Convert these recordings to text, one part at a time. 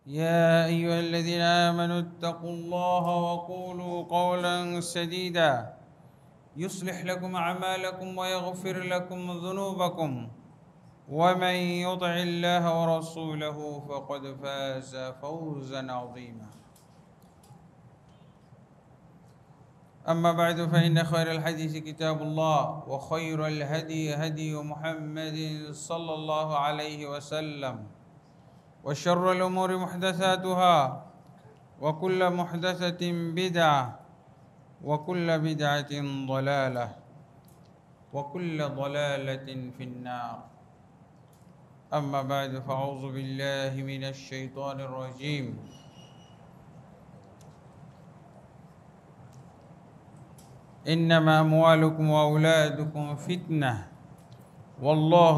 يا أيها الذين آمنوا اتقوا الله وقولوا قولا سديدا يصلح لكم أعمالكم ويغفر لكم ذنوبكم ومن يطع الله ورسوله فقد فاز فوزا عظيما. أما بعد فإن خير الحديث كتاب الله وخير الهدي هدي محمد صلى الله عليه وسلم وشر الأمور محدثاتها وكل محدثة بدعة وكل بدعة ضلالة وكل ضلالة في النار. أما بعد فأعوذ بالله من الشيطان الرجيم. إنما أموالكم وأولادكم فتنة والله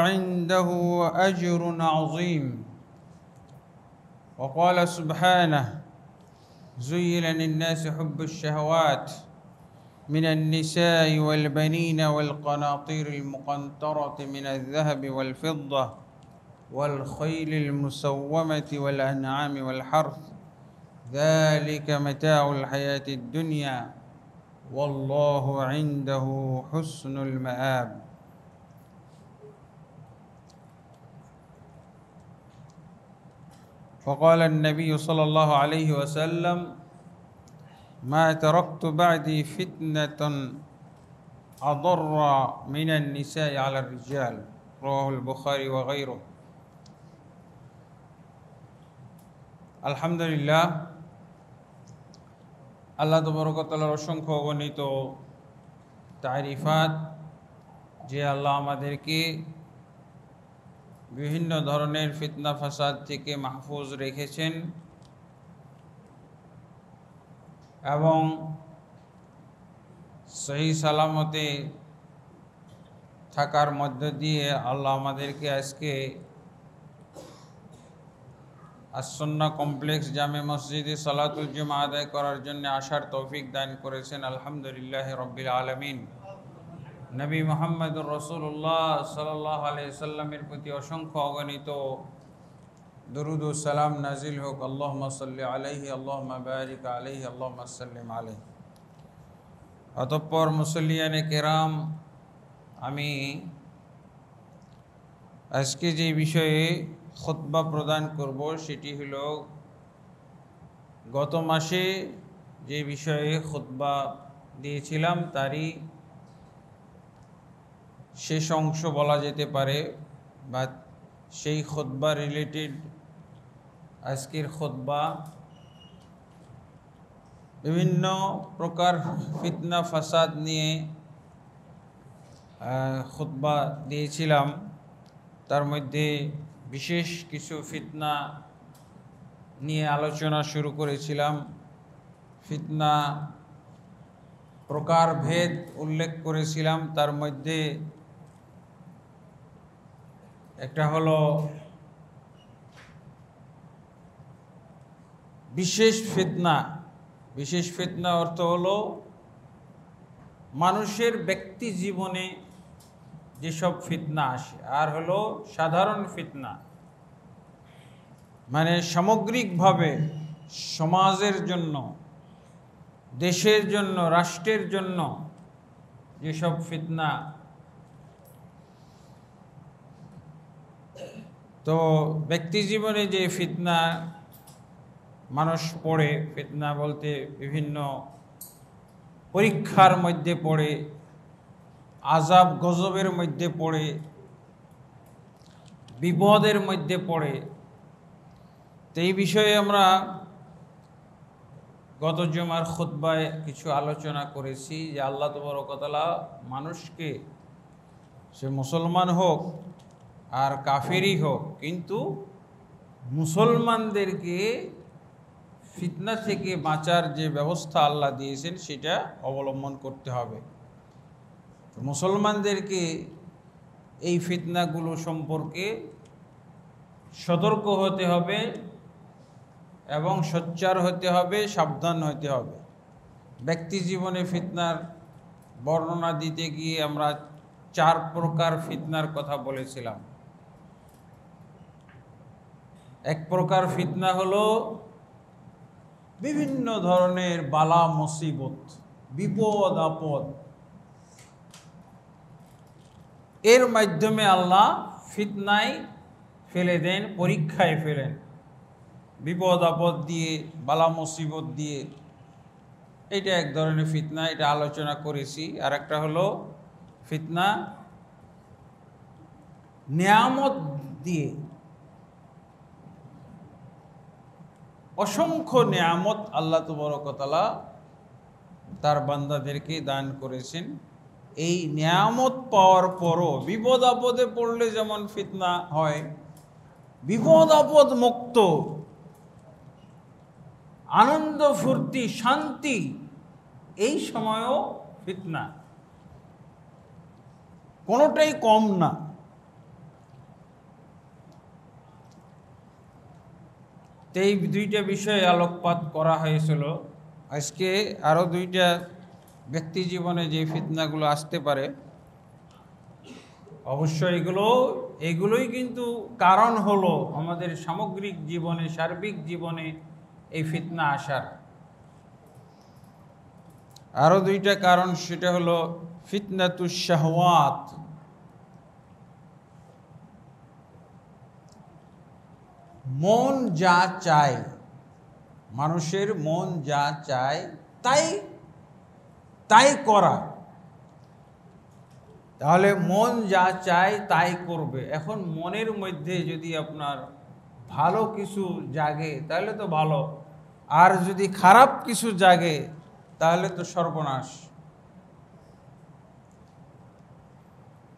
عنده أجر عظيم. وقال سبحانه: زين للناس حب الشهوات من النساء والبنين والقناطير المقنطرة من الذهب والفضة والخيل المسومة والأنعام والحرث ذلك متاع الحياة الدنيا والله عنده حسن المآب. وقال النبي صلى الله عليه وسلم: ما تركت بعدي فتنة أضر من النساء على الرجال. رواه البخاري وغيره. আলহামদুলিল্লাহ, আল্লাহ তাবারক ওয়া তাআলার অসংখ্য অগণিত তারিফাত যে আল্লাহ আমাদেরকে বিভিন্ন ধরনের ফিতনা ফাসাদ থেকে মাহফুজ রেখেছেন এবং সহি সালামতে থাকার মধ্য দিয়ে আল্লাহ আমাদেরকে আজকে আসন্না কমপ্লেক্স জামে মসজিদে সালাতুল জুমা আদায় করার জন্য আসার তৌফিক দান করেছেন। আলহামদুলিল্লাহ রব্বিল আলামিন। নবী মুহাম্মদুর রাসূলুল্লাহ সাল্লাল্লাহু আলাইহি সাল্লামের প্রতি অসংখ্য অগণিত দরুদ ও সালাম নাজিল হোক। আল্লাহুম্মা সাল্লি আলাইহি, আল্লাহুম্মা বারিক আলাইহি, আল্লাহুম্মা সাল্লিম আলাইহি। অতঃপর মুসল্লিয়ানে কেরাম, আমি আজকে যে বিষয়ে খুতবা প্রদান করব সেটি হলো গত মাসে যে বিষয়ে খুতবা দিয়েছিলাম তারই শেষ অংশ বলা যেতে পারে, বা সেই খুতবা রিলেটেড আজকের খুতবা। বিভিন্ন প্রকার ফিতনা ফাসাদ নিয়ে খুতবা দিয়েছিলাম। তার মধ্যে বিশেষ কিছু ফিতনা নিয়ে আলোচনা শুরু করেছিলাম। ফিতনা প্রকারভেদ উল্লেখ করেছিলাম। তার মধ্যে একটা হলো বিশেষ ফিতনা। বিশেষ ফিতনা অর্থ হলো মানুষের ব্যক্তি জীবনে যেসব ফিতনা আসে, আর হলো সাধারণ ফিতনা মানে সামগ্রিকভাবে সমাজের জন্য, দেশের জন্য, রাষ্ট্রের জন্য যেসব ফিতনা। তো ব্যক্তি জীবনে যে ফিতনা মানুষ পড়ে, ফিতনা বলতে বিভিন্ন পরীক্ষার মধ্যে পড়ে, আযাব গজবের মধ্যে পড়ে, বিপদের মধ্যে পড়ে। তো এই বিষয়ে আমরা গত জুমার খুতবায় কিছু আলোচনা করেছি যে আল্লাহ তাবারক ওয়া তাআলা মানুষকে, সে মুসলমান হোক আর কাফেরই হোক, কিন্তু মুসলমানদেরকে ফিতনা থেকে বাঁচার যে ব্যবস্থা আল্লাহ দিয়েছেন সেটা অবলম্বন করতে হবে। মুসলমানদেরকে এই ফিতনাগুলো সম্পর্কে সতর্ক হতে হবে এবং সোচ্চার হতে হবে, সাবধান হতে হবে। ব্যক্তি জীবনে ফিতনার বর্ণনা দিতে গিয়ে আমরা 4 প্রকার ফিতনার কথা বলেছিলাম। এক প্রকার ফিতনা হলো বিভিন্ন ধরনের বালা মুসিবত, বিপদ আপদ, এর মাধ্যমে আল্লাহ ফিতনায় ফেলে দেন, পরীক্ষায় ফেলেন, বিপদ আপদ দিয়ে, বালা মুসিবত দিয়ে। এটা এক ধরনের ফিতনা, এটা আলোচনা করেছি। আর একটা হলো ফিতনা নিয়ামত দিয়ে, অসংখ্য নিয়ামত আল্লাহ তাবারক ওয়া তাআলা তার বান্দাদেরকে দান করেছেন। এই নিয়ামত পাওয়ার পরও বিপদ আপদে পড়লে যেমন ফিতনা হয়, বিপদ আপদ মুক্ত আনন্দ ফুর্তি শান্তি এই সময়ও ফিতনা, কোনোটাই কম না। এই 2টা বিষয়ে আলোকপাত করা হয়েছিল। আজকে আরও 2টা ব্যক্তি জীবনে যে ফিতনাগুলো আসতে পারে, অবশ্য এগুলোই কিন্তু কারণ হলো আমাদের সামগ্রিক জীবনে, সার্বিক জীবনে এই ফিতনা আসার। আরও 2টা কারণ, সেটা হলো ফিতনাতুশ শাহওয়াত, মন যা চায়, মানুষের মন যা চায় তাই করা। তাহলে মন যা চায় তাই করবে। এখন মনের মধ্যে যদি আপনার ভালো কিছু জাগে তাহলে তো ভালো, আর যদি খারাপ কিছু জাগে তাহলে তো সর্বনাশ।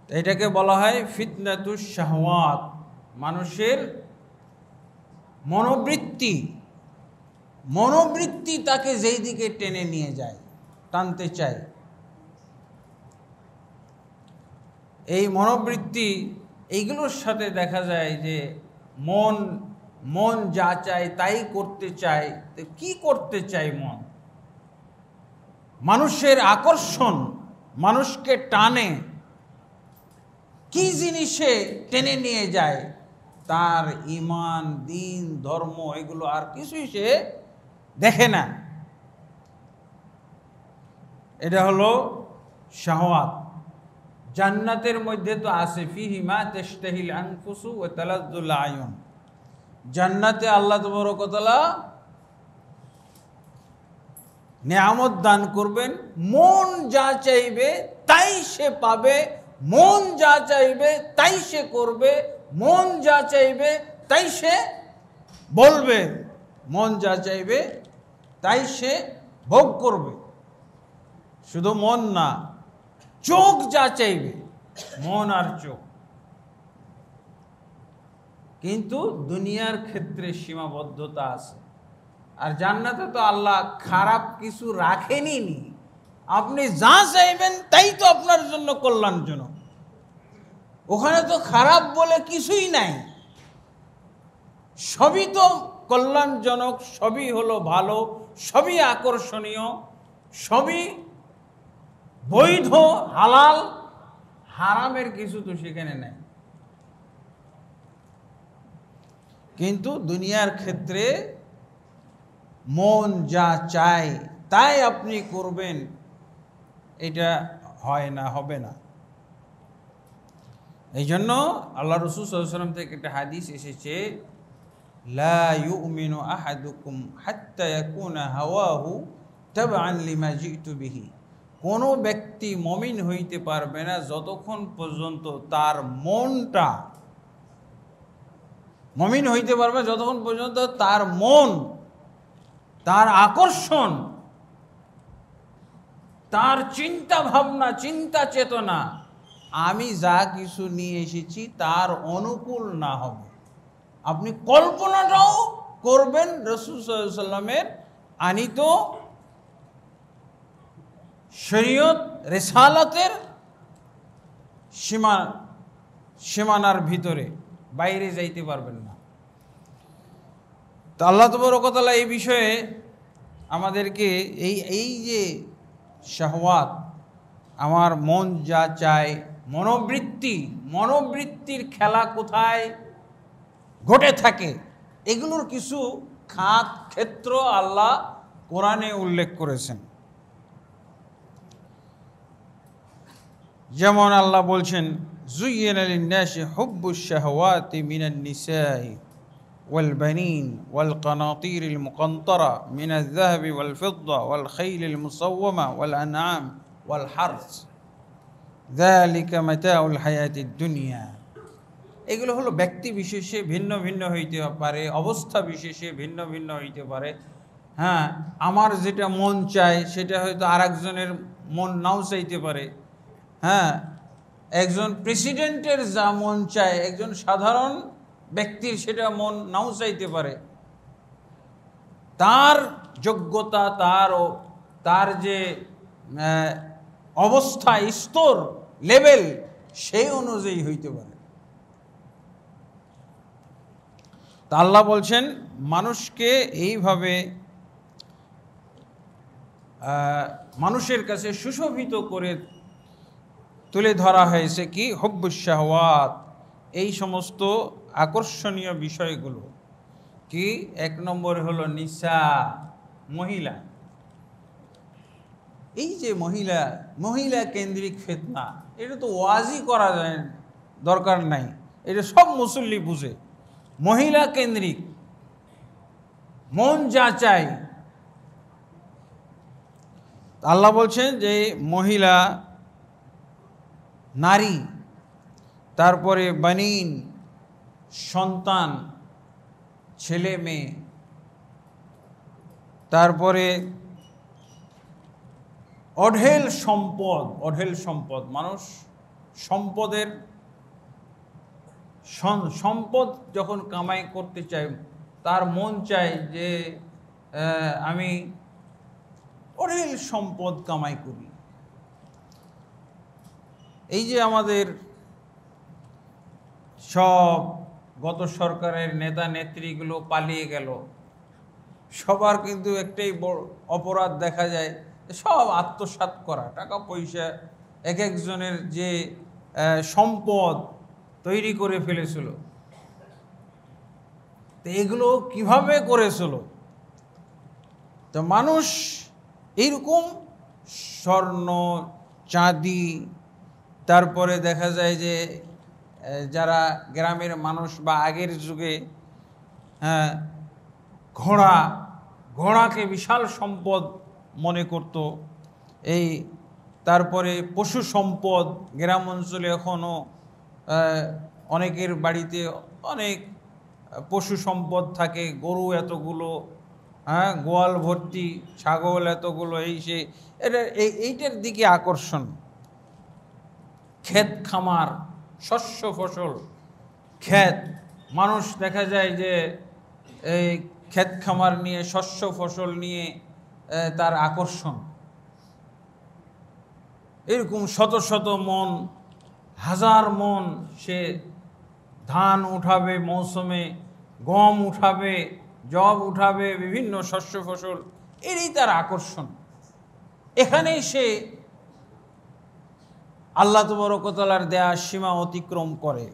এটাকে বলা হয় ফিতনাতুশ শাহওয়াত, মানুষের মনোবৃত্তি তাকে যেই দিকে টেনে নিয়ে যায়, টানতে চায়। এই মনোবৃত্তি এইগুলোর সাথে দেখা যায় যে মন যা চায় তাই করতে চায়। তো কি করতে চায় মন? মানুষের আকর্ষণ, মানুষকে টানে, কি জিনিসে টেনে নিয়ে যায়? তার ঈমান, দ্বীন, ধর্ম এগুলো আর কিছুই সে দেখে না। এটা হলো শাহওয়াত। জান্নাতের মধ্যে তো আছে ফিহি মা তাশতাহিল আনফুসু ওয়া তালাজ্জুল আয়ুন। জান্নাতে আল্লাহ তাবারক ওয়া তাআলা নিয়ামত দান করবেন, মন যা চাইবে তাই সে পাবে, মন যা চাইবে তাই সে করবে, মন যা চাইবে তাই সে বলবে, মন যা চাইবে তাই সে ভোগ করবে। শুধু মন না, চোখ যা চাইবে, মন আর চোখ। কিন্তু দুনিয়ার ক্ষেত্রে সীমাবদ্ধতা আছে। আর জান্নাতে তো আল্লাহ খারাপ কিছু রাখেনি। আপনি যা চাইবেন তাই তো আপনার জন্য কল্যাণজনক। ওখানে তো খারাপ বলে কিছুই নাই, সবই তো কল্যাণজনক, সবই হলো ভালো, সবই আকর্ষণীয়, সবই বৈধ, হালাল, হারামের কিছু তো সেখানে নাই। কিন্তু দুনিয়ার ক্ষেত্রে মন যা চায় তাই আপনি করবেন, এটা হয় না, হবে না। এই জন্য আল্লাহ রাসূল সাল্লাল্লাহু আলাইহি ওয়াসাল্লাম থেকে একটা হাদিস এসেছে, লা ইউমিনু আহাদুকুম হাত্তা ইয়াকুনা হাওয়াহু তাবআন লিমা জিতু বিহি। কোনো ব্যক্তি মুমিন হইতে পারবে না যতক্ষণ পর্যন্ত তার মনটা, মুমিন হইতে পারবে যতক্ষণ পর্যন্ত তার মন, তার আকর্ষণ, তার চিন্তা ভাবনা, চিন্তা চেতনা আমি যা কিছু নিয়ে এসেছি তার অনুকূল না হবে। আপনি কল্পনাটাও করবেন রাসূল সাল্লাল্লাহু আলাইহি ওয়াসাল্লামের আনিত শরীয়ত রিসালাতের সীমানার ভিতরে, বাইরে যাইতে পারবেন না। তো আল্লাহ তাবারক ওয়া তাআলা এই বিষয়ে আমাদেরকে এই যে শাহওয়াত, আমার মন যা চায় মনোবৃত্তির খেলা কোথায় ঘটে থাকে, এগুলোর কিছু ক্ষেত্র আল্লাহ কোরআনে উল্লেখ করেছেন। যেমন আল্লাহ বলছেন, যুয়্যিনা লিন-নাসি হুব্বুশ শাহাওয়াতি মিনান নিসাই ওয়াল বানিন ওয়াল কানাতিরিল মুকান্তারা মিনাজ যাহাবি ওয়াল ফিদ্দা ওয়াল খাইলিল মুসাওওয়ামা ওয়াল আনআম ওয়াল হারস যালিকা মাতাউল হায়াতিদ দুনিয়া। এগুলো হলো ব্যক্তি বিশেষে ভিন্ন ভিন্ন হইতে পারে, অবস্থা বিশেষে ভিন্ন ভিন্ন হইতে পারে। হ্যাঁ, আমার যেটা মন চায় সেটা হয়তো আরেকজনের মন নাও চাইতে পারে। হ্যাঁ, একজন প্রেসিডেন্টের যা মন চায় একজন সাধারণ ব্যক্তির সেটা মন নাও চাইতে পারে। তার যোগ্যতা, তার যে অবস্থা, স্তর, লেভেল, সেই অনুযায়ী হইতে পারে। তা আল্লাহ বলছেন মানুষকে এইভাবে মানুষের কাছে সুশোভিত করে তুলে ধরা হয়েছে কি, হুব্বুশ শাহওয়াত, এই সমস্ত আকর্ষণীয় বিষয়গুলো। কি, এক নম্বরে হলো নিসা, মহিলা। এই যে মহিলা কেন্দ্রিক ফিতনা, এটা তো ওয়াজই করা যায়, দরকার নাই, এটা সব মুসল্লি বুঝে। মহিলা কেন্দ্রিক, মন যা চাই। আল্লাহ বলছেন যে মহিলা, নারী, তারপরে বানিন, সন্তান, ছেলে মেয়ে, তারপরে অঢেল সম্পদ। মানুষ সম্পদ যখন কামাই করতে চায়, তার মন চায় যে আমি অঢেল সম্পদ কামাই করি। এই যে আমাদের সব গত সরকারের নেতা নেত্রীগুলো পালিয়ে গেল, সবার কিন্তু একটাই বড় অপরাধ দেখা যায়, সব আত্মসাৎ করা, টাকা পয়সা, এক একজনের যে সম্পদ তৈরি করে ফেলেছিল। তো এগুলো কিভাবে করেছিল? তো মানুষ এইরকম স্বর্ণ, চাঁদি, তারপরে দেখা যায় যে যারা গ্রামের মানুষ বা আগের যুগে ঘোড়াকে বিশাল সম্পদ মনে করত। এই তারপরে পশু সম্পদ, গ্রাম অঞ্চলে এখনও অনেকের বাড়িতে অনেক পশু সম্পদ থাকে, গরু এতগুলো, গোয়াল ভর্তি, ছাগল এতগুলো, এইটার দিকে আকর্ষণ। ক্ষেত খামার, শস্য ফসল, ক্ষেত, মানুষ দেখা যায় যে এই ক্ষেত খামার নিয়ে, শস্য ফসল নিয়ে তার আকর্ষণ। এরকম শত শত মন, হাজার মন সে ধান উঠাবে মৌসুমে, গম উঠাবে, জব উঠাবে, বিভিন্ন শস্য ফসল, এরই তার আকর্ষণ। এখানেই সে আল্লাহ তাবারক ওয়া তাআলার দেয়া সীমা অতিক্রম করে।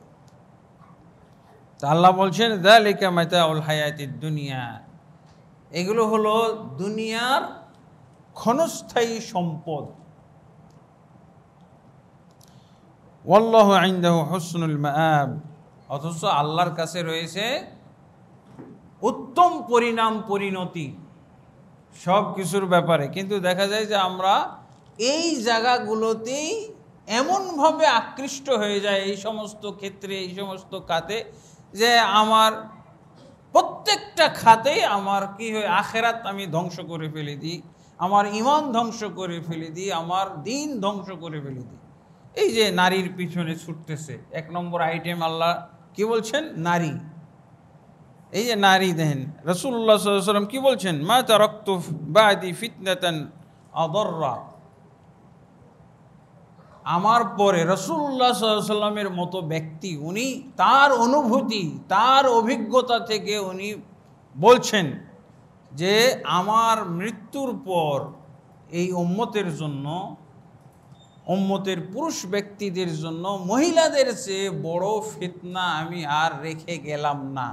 তা আল্লাহ বলছেন, যালিকা মাতাউল হায়াতিদ দুনিয়া, এগুলো হলো দুনিয়ার ক্ষণস্থায়ী সম্পদ। ওয়াল্লাহু ইনদাহু হুসনুল মাআব, অথচ আল্লাহর কাছে রয়েছে উত্তম পরিণতি সব কিছুর ব্যাপারে। কিন্তু দেখা যায় যে আমরা এই জায়গাগুলোতেই এমনভাবে আকৃষ্ট হয়ে যায়, এই সমস্ত ক্ষেত্রে, এই সমস্ত খাতে, যে আমার প্রত্যেকটা খাতেই আমার কি হয়, আখেরাত আমি ধ্বংস করে ফেলে দিই, আমার ঈমান ধ্বংস করে ফেলে দিই, আমার দিন ধ্বংস করে ফেলে দিই। এই যে নারীর পিছনে ছুটতেছে, এক নম্বর আইটেম আল্লাহ কি বলছেন, নারী। এই যে নারী দেখেন, রাসূলুল্লাহ সাল্লাল্লাহু আলাইহি ওয়াসাল্লাম কি বলছেন, মা তারাকতু বাদি ফিতনাতান আদাররা, আমার পরে রাসূলুল্লাহ সাল্লাল্লাহু আলাইহি ওয়াসাল্লামের মতো ব্যক্তি, উনি তার অনুভূতি, তার অভিজ্ঞতা থেকে উনি বলছেন যে আমার মৃত্যুর পর এই উম্মতের জন্য উম্মতের পুরুষ ব্যক্তিদের জন্য মহিলাদের চেয়ে বড় ফিতনা আমি আর রেখে গেলাম না।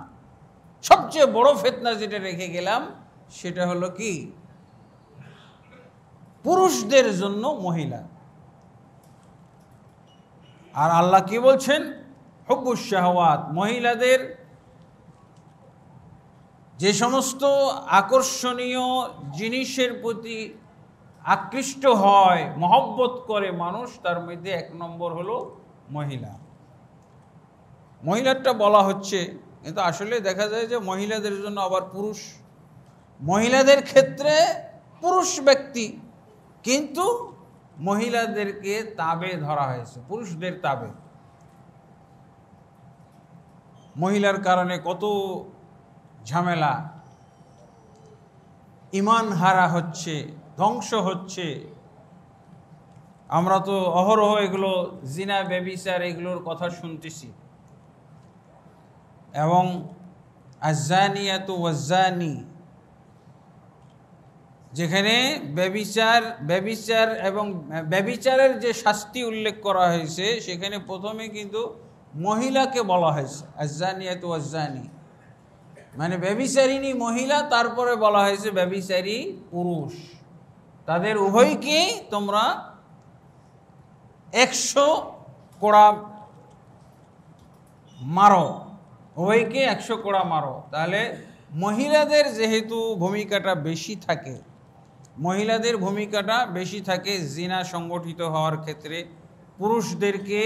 সবচেয়ে বড় ফিতনা যেটা রেখে গেলাম সেটা হলো কি, পুরুষদের জন্য মহিলা। আর আল্লাহ কি বলছেন, হুব্বুশ শাহওয়াত, মহিলাদের যে সমস্ত আকর্ষণীয় জিনিসের প্রতি আকৃষ্ট হয়, মহব্বত করে মানুষ, তার মধ্যে এক নম্বর হলো মহিলা। মহিলাটা বলা হচ্ছে, কিন্তু আসলে দেখা যায় যে মহিলাদের জন্য আবার পুরুষ, মহিলাদের ক্ষেত্রে পুরুষ ব্যক্তি, কিন্তু মহিলাদেরকে তাবে ধরা হয়েছে, পুরুষদের তাবে। মহিলার কারণে কত ঝামেলা, ঈমান হারা হচ্ছে, ধ্বংস হচ্ছে। আমরা তো অহরহ এগুলো জিনা ব্যভিচার এগুলোর কথা শুনতেছি। এবং আজ্জানিয়াতু ওয়াজ্জানি, যেখানে ব্যভিচার এবং ব্যভিচারের যে শাস্তি উল্লেখ করা হয়েছে, সেখানে প্রথমে কিন্তু মহিলাকে বলা হয়েছে আজ্জানিয়াতু ওয়াজ্জানি, মানে ব্যভিচারিণী মহিলা, তারপরে বলা হয়েছে ব্যভিচারী পুরুষ। তাদের উভয়কে তোমরা 100 কোড়া মারো, উভয়কে 100 কোড়া মারো। তাহলে মহিলাদের যেহেতু ভূমিকাটা বেশি থাকে, মহিলাদের ভূমিকাটা বেশি থাকে জিনা সংগঠিত হওয়ার ক্ষেত্রে, পুরুষদেরকে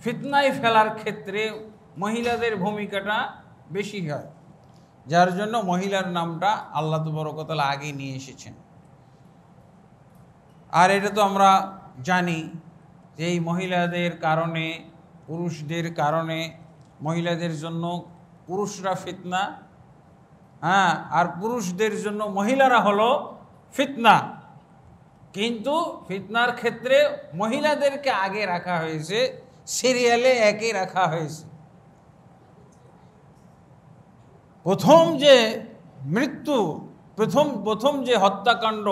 ফিতনায় ফেলার ক্ষেত্রে মহিলাদের ভূমিকাটা বেশি হয়, যার জন্য মহিলার নামটা আল্লাহ তাবারক ওয়া তাআলা আগে নিয়ে এসেছেন। আর এটা তো আমরা জানি যে এই মহিলাদের কারণে, পুরুষদের কারণে, মহিলাদের জন্য পুরুষরা ফিতনা, হ্যাঁ, আর পুরুষদের জন্য মহিলারা হলো ফিতনা। কিন্তু ফিতনার ক্ষেত্রে মহিলাদেরকে আগে রাখা হয়েছে, সিরিয়ালে একে রাখা হয়েছে। প্রথম যে মৃত্যু, প্রথম যে হত্যাকাণ্ড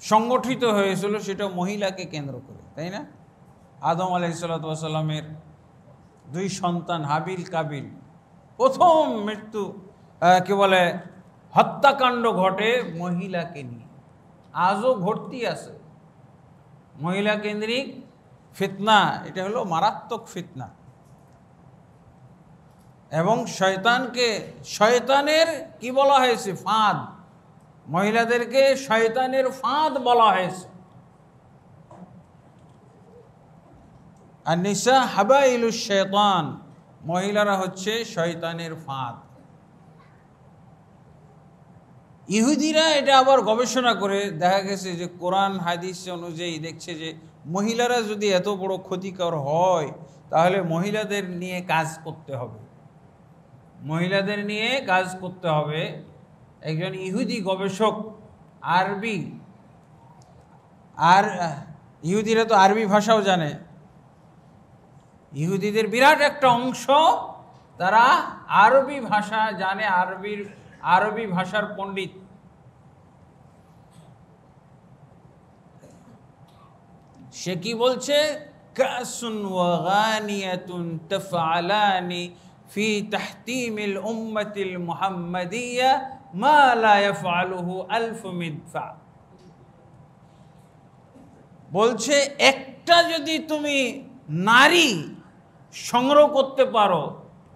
সংগঠিত হয়েছিল সেটা মহিলাকে কেন্দ্র করে, তাই না? আদম আলাইহিসসালাতু ওয়াস সালামের 2 সন্তান হাবিল কাবিল, প্রথম মৃত্যু কি বলে হত্যাকাণ্ড ঘটে মহিলাকে নিয়ে। আজও ঘটতি আছে মহিলা কেন্দ্রিক ফিতনা। এটা হলো মারাত্মক ফিতনা। এবং শয়তানের কি বলা হয়েছে, ফাঁদ। মহিলাদেরকে শয়তানের ফাঁদ বলা হয়েছে। আর নিসা হাবাইলুশ শায়তান, মহিলারা হচ্ছে শয়তানের ফাঁদ। ইহুদিরা এটা আবার গবেষণা করে দেখা গেছে যে কোরআন হাদিস অনুযায়ী দেখছে যে মহিলারা যদি এত বড় ক্ষতিকর হয়, তাহলে মহিলাদের নিয়ে কাজ করতে হবে, মহিলাদের নিয়ে কাজ করতে হবে। একজন ইহুদি গবেষক, আরবি, আর ইহুদিরা তো আরবি ভাষাও জানে, ইহুদিদের বিরাট একটা অংশ তারা আরবি ভাষা জানে, আরবি ভাষার পণ্ডিত। সে কি বলছে, কাসুন ওয়া গানিয়াতুন তাফআলানি ফি তাহতিমিল উম্মাতিল মুহাম্মাদিয়্যা মা লা ইয়াফআলুহু আলফ মিদফা। বলছে একটা যদি তুমি নারী সংগ্রহ করতে পারো,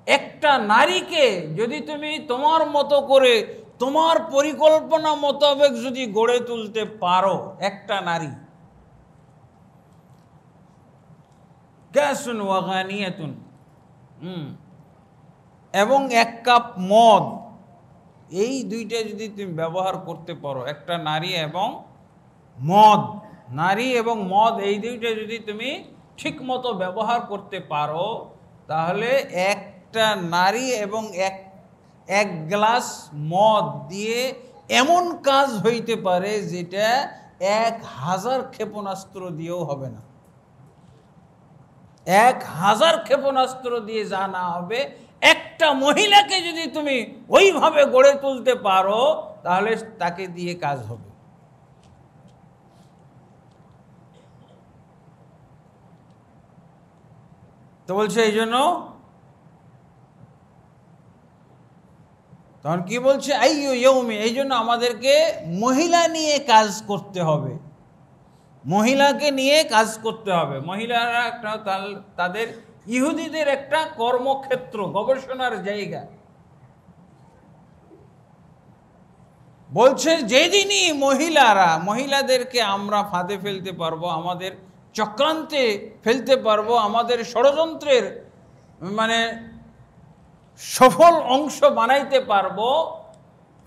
একটা নারীকে যদি তুমি তোমার মতো করে, তোমার পরিকল্পনা মোতাবেক যদি গড়ে তুলতে পারো, একটা নারী, কাসুন ওয়া গানিয়াতুন, এবং 1 কাপ মদ, এই দুইটা যদি তুমি ব্যবহার করতে পারো, একটা নারী এবং মদ, নারী এবং মদ এই দুইটা যদি তুমি ঠিক মতো ব্যবহার করতে পারো, তাহলে একটা নারী এবং এক গ্লাস মদ দিয়ে এমন কাজ হইতে পারে যেটা 1000 ক্ষেপণাস্ত্র দিয়েও হবে না। 1000 ক্ষেপণাস্ত্র দিয়ে যা না হবে, একটা মহিলাকে যদি তুমি ওইভাবে গড়ে তুলতে পারো, তাহলে তাকে দিয়ে কাজ হবে। তো বলছে এই জন্য, তখন কি বলছে, আইয়ু ইয়াউমি, এই জন্য আমাদেরকে মহিলা নিয়ে কাজ করতে হবে, মহিলাকে নিয়ে কাজ করতে হবে। মহিলারা একটা তাদের ইহুদিদের একটা কর্মক্ষেত্র, গবেষণার জায়গা। বলছে যেদিনই মহিলাদেরকে আমরা ফাঁদে ফেলতে পারবো, আমাদের চক্রান্তে ফেলতে পারবো, আমাদের ষড়যন্ত্রের মানে সফল অংশ বানাইতে পারবো,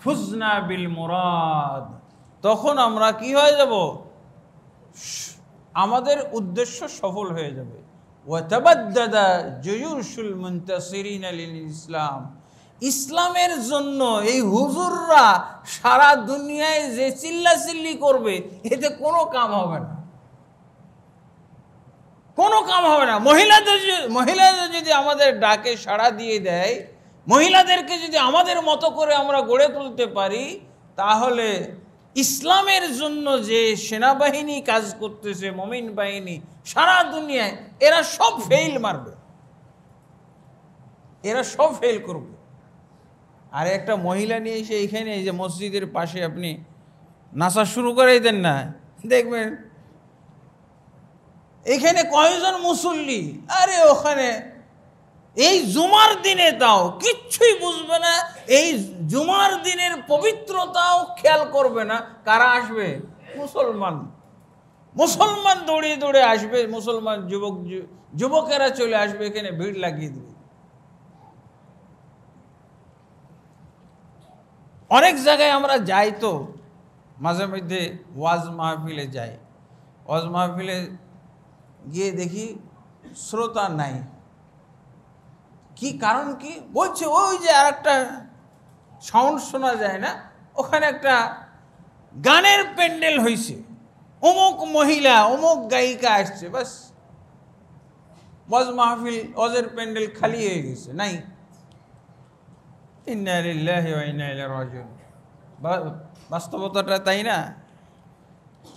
ফুজনা বিল মুরাদ, তখন আমরা কি হয়ে যাব, আমাদের উদ্দেশ্য সফল হয়ে যাবে। ওয়াতাবাদ্দাদা জুয়ুশুল মুনতাসিরিনা লিল ইসলাম, ইসলামের জন্য এই হুজুররা সারা দুনিয়ায় যে চিল্লাচিল্লি করবে, এতে কোনো কাম হবে না, কোনো কাম হবে না। মহিলাদের যদি আমাদের ডাকে সাড়া দিয়ে দেয়, মহিলাদেরকে যদি আমাদের মতো করে আমরা গড়ে তুলতে পারি, তাহলে ইসলামের জন্য যে সেনাবাহিনী কাজ করতেছে, মুমিন বাহিনী সারা দুনিয়ায়, এরা সব ফেল মারবে, এরা সব ফেল করবে। আর একটা মহিলা নিয়ে এসে এইখানে, এই যে মসজিদের পাশে আপনি নাচা শুরু করাই দেন না, দেখবেন এখানে কয়জন মুসল্লি, আরে ওখানে এই জুমার দিনে তাও কিচ্ছুই বুঝবে না, এই জুমার দিনের পবিত্রতাও খেয়াল করবে না। কারা আসবে? মুসলমান দৌড়ে দৌড়ে আসবে, মুসলমান যুবকেরা চলে আসবে, এখানে ভিড় লাগিয়ে দেবে। অনেক জায়গায় আমরা যাই, তো মাঝে মধ্যে ওয়াজ মাহফিলে যাই, ওয়াজ মাহফিলে গিয়ে দেখি শ্রোতা নাই। কি কারণ কি? বলছে ওই যে আর একটা সাউন্ড শোনা যায় না, ওখানে একটা গানের প্যান্ডেল হয়েছে, অমুক মহিলা অমুক গায়িকা আসছে, বাস ওয়াজ মাহফিল, ওয়াজের প্যান্ডেল খালি হয়ে গেছে, নাই। ইন্না লিল্লাহি ওয়া ইন্না ইলাইহি রাজিউন, বাস্তবতাটা তাই না?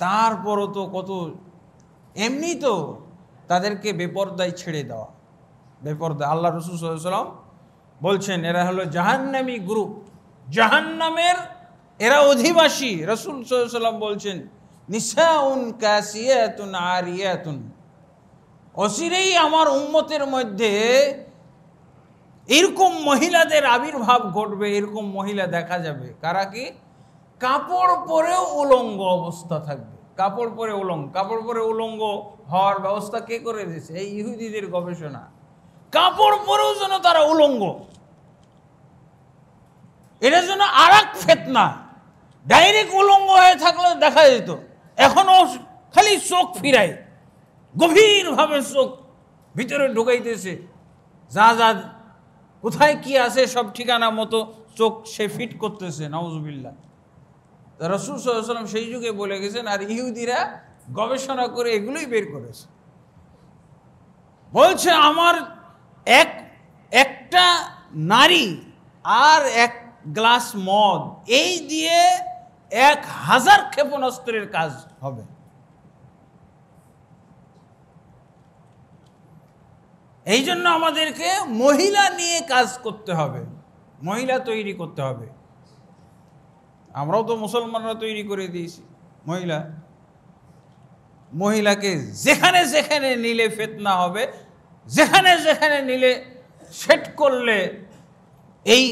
তারপরও তো কত, এমনি তো তাদেরকে বেপরদায় ছেড়ে দেওয়া, বেপরদা। আল্লাহ রাসূল সাল্লাল্লাহু আলাইহি ওয়াসাল্লাম বলছেন এরা হলো জাহান্নামী গ্রুপ, জাহান্নামের এরা অধিবাসী। রাসূল সাল্লাল্লাহু আলাইহি ওয়াসাল্লাম বলছেন নিসাউন কাসিয়াতুন আরিয়াতুন, অচিরেই আমার উম্মতের মধ্যে এরকম মহিলাদের আবির্ভাব ঘটবে, এরকম মহিলা দেখা যাবে। কারা কি? কাপড় পরেও উলঙ্গ অবস্থা থাকবে, কাপড় পরে উলঙ্গ। কাপড় পরে উলঙ্গ হওয়ার ব্যবস্থা কে করে দিয়েছে? এই ইহুদিদের গবেষণা। কাপড় পরেও যেন তারা উলঙ্গ, এটা যেন আর এক ফিতনা। ডাইরেক্ট উলঙ্গ হয়ে থাকলে দেখা যেত, এখনো খালি চোখ ফিরায়, গভীরভাবে চোখ ভিতরে ঢুকাইতেছে, যা যা কোথায় কি আছে সব ঠিকানা মতো চোখ সে ফিট করতেছে, নাউজুবিল্লাহ। রাসূল সাল্লাল্লাহু আলাইহি ওয়াসাল্লাম সেই যুগে বলে গেছেন, আর ইহুদিরা গবেষণা করে এগুলোই বের করেছে। বলছে আমার একটা নারী আর এক গ্লাস মদ, এই দিয়ে 1000 ক্ষেপণাস্ত্রের কাজ হবে। এই জন্য আমাদেরকে মহিলা নিয়ে কাজ করতে হবে, মহিলা তৈরি করতে হবে। আমরাও তো মুসলমানরা তৈরি করে দিয়েছি মহিলাকে যেখানে যেখানে নিলে ফিতনা হবে, যেখানে যেখানে নিলে সেট করলে এই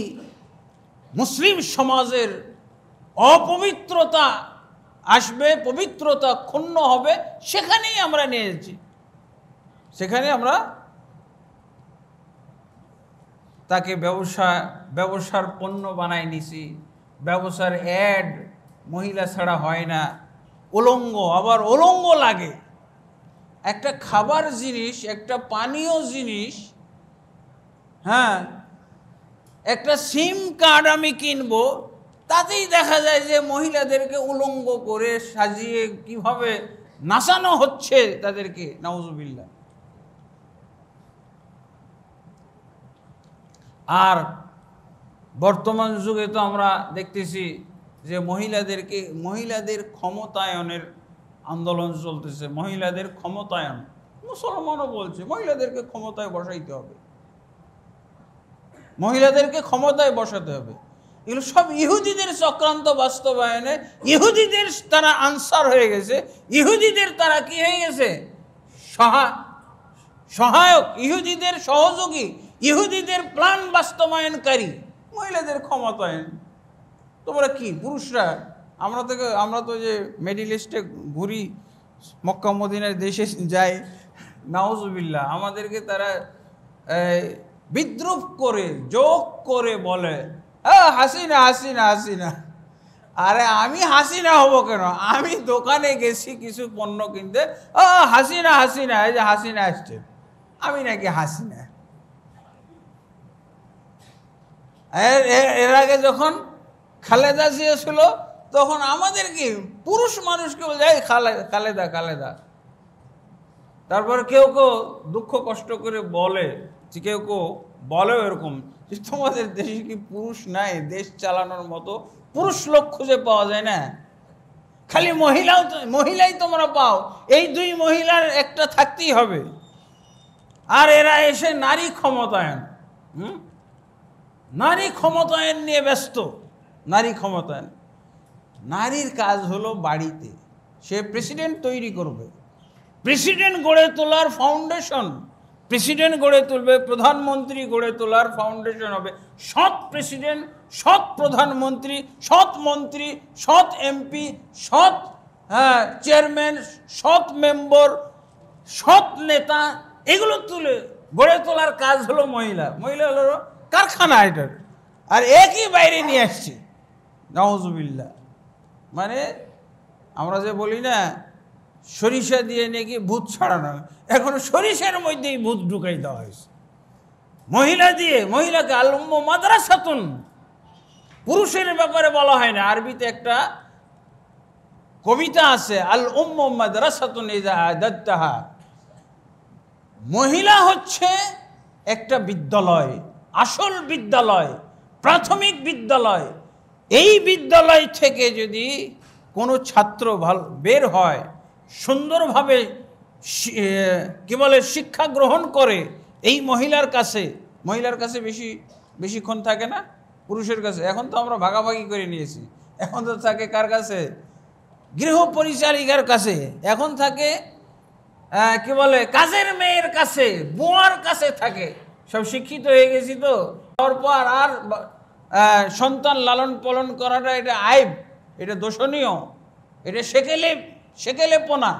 মুসলিম সমাজের অপবিত্রতা আসবে, পবিত্রতা ক্ষুণ্ণ হবে, সেখানেই আমরা নিয়েছি, সেখানে আমরা তাকে ব্যবসার পণ্য বানাই নিছি। ব্যবসার অ্যাড মহিলা ছাড়া হয় না, উলঙ্গ, আবার উলঙ্গ লাগে। একটা খাবার জিনিস, একটা পানীয় জিনিস, হ্যাঁ, একটা সিম কার্ড আমি কিনবো, তাতেই দেখা যায় যে মহিলাদেরকে উলঙ্গ করে সাজিয়ে কিভাবে নাচানো হচ্ছে তাদেরকে, নাউজুবিল্লাহ। আর বর্তমান যুগে তো আমরা দেখতেছি যে মহিলাদের ক্ষমতায়নের আন্দোলন চলতেছে, মহিলাদের ক্ষমতায়ন। মুসলমানও বলছে মহিলাদেরকে ক্ষমতায় বসাইতে হবে, মহিলাদেরকে ক্ষমতায় বসাতে হবে। এগুলো সব ইহুদিদের চক্রান্ত বাস্তবায়নে ইহুদিদের তারা আনসার হয়ে গেছে, ইহুদিদের তারা কি হয়ে গেছে, সহায়ক, ইহুদিদের সহযোগী, ইহুদিদের প্ল্যান বাস্তবায়নকারী। মহিলাদের ক্ষমতায়ন, তোমরা কি পুরুষরা, আমরা তো যে মিডল ইস্টে ঘুরি, মক্কা মদিনার দেশে যাই, নাউজুবিল্লাহ, আমাদেরকে তারা বিদ্রুপ করে জোক করে বলে হাসিনা হাসিনা হাসিনা। আরে আমি হাসিনা হব কেন? আমি দোকানে গেছি কিছু পণ্য কিনতে, হাসিনা হাসিনা, এই যে হাসিনা আসছে, আমি নাকি হাসিনা। এর আগে যখন খালেদা জিয়া ছিল তখন আমাদের কি পুরুষ মানুষকে বলে খালেদা খালেদা। তারপর কেউ কেউ দুঃখ কষ্ট করে বলে, কেউ কেউ বলেও এরকম যে তোমাদের দেশে কি পুরুষ নাই, দেশ চালানোর মতো পুরুষ লোক খুঁজে পাওয়া যায় না, খালি মহিলাই তোমরা পাও, এই দুই মহিলার একটা থাকতেই হবে। আর এরা এসে নারী ক্ষমতায়ন, নারী ক্ষমতায়ন নিয়ে ব্যস্ত। নারী ক্ষমতায়ন, নারীর কাজ হলো বাড়িতে, সে প্রেসিডেন্ট তৈরি করবে, প্রেসিডেন্ট গড়ে তোলার ফাউন্ডেশন, প্রেসিডেন্ট গড়ে তুলবে, প্রধানমন্ত্রী গড়ে তোলার ফাউন্ডেশন হবে সৎ প্রেসিডেন্ট, সৎ প্রধানমন্ত্রী, সৎ মন্ত্রী, সৎ এমপি, সৎ চেয়ারম্যান, সৎ মেম্বার, সৎ নেতা, এগুলো গড়ে তোলার কাজ হলো মহিলা। মহিলা হলো কারখানা এটার, আর একই বাইরে নিয়ে আসছে, নাউজুবিল্লাহ। মানে আমরা যে বলি না সরিষা দিয়ে নাকি ভূত ছাড়ানো, এখন সরিষার মধ্যেই ভূত ঢুকাই দেওয়া হয়েছে মহিলা দিয়ে। মহিলাকে আল উম্মু মাদ্রাসাতুন, পুরুষের ব্যাপারে বলা হয় না। আরবিতে একটা কবিতা আছে, আল উম্মু মাদ্রাসাতুন ইযা আদাত্তাহা, মহিলা হচ্ছে একটা বিদ্যালয়, আসল বিদ্যালয়, প্রাথমিক বিদ্যালয়। এই বিদ্যালয় থেকে যদি কোনো ছাত্র বের হয়, সুন্দরভাবে কি বলে শিক্ষা গ্রহণ করে, এই মহিলার কাছে বেশিক্ষণ থাকে না পুরুষের কাছে। এখন তো আমরা ভাগাভাগি করে নিয়েছি, এখন তো থাকে কার কাছে, গৃহ পরিচারিকার কাছে, এখন থাকে কি বলে কাজের মেয়ের কাছে, বুয়ার কাছে থাকে। সব শিক্ষিত হয়ে গেছি তো, তারপর আর সন্তান লালন পালন করাটা এটা আইব, এটা দোষণীয়, এটা সেকেলে পোনা।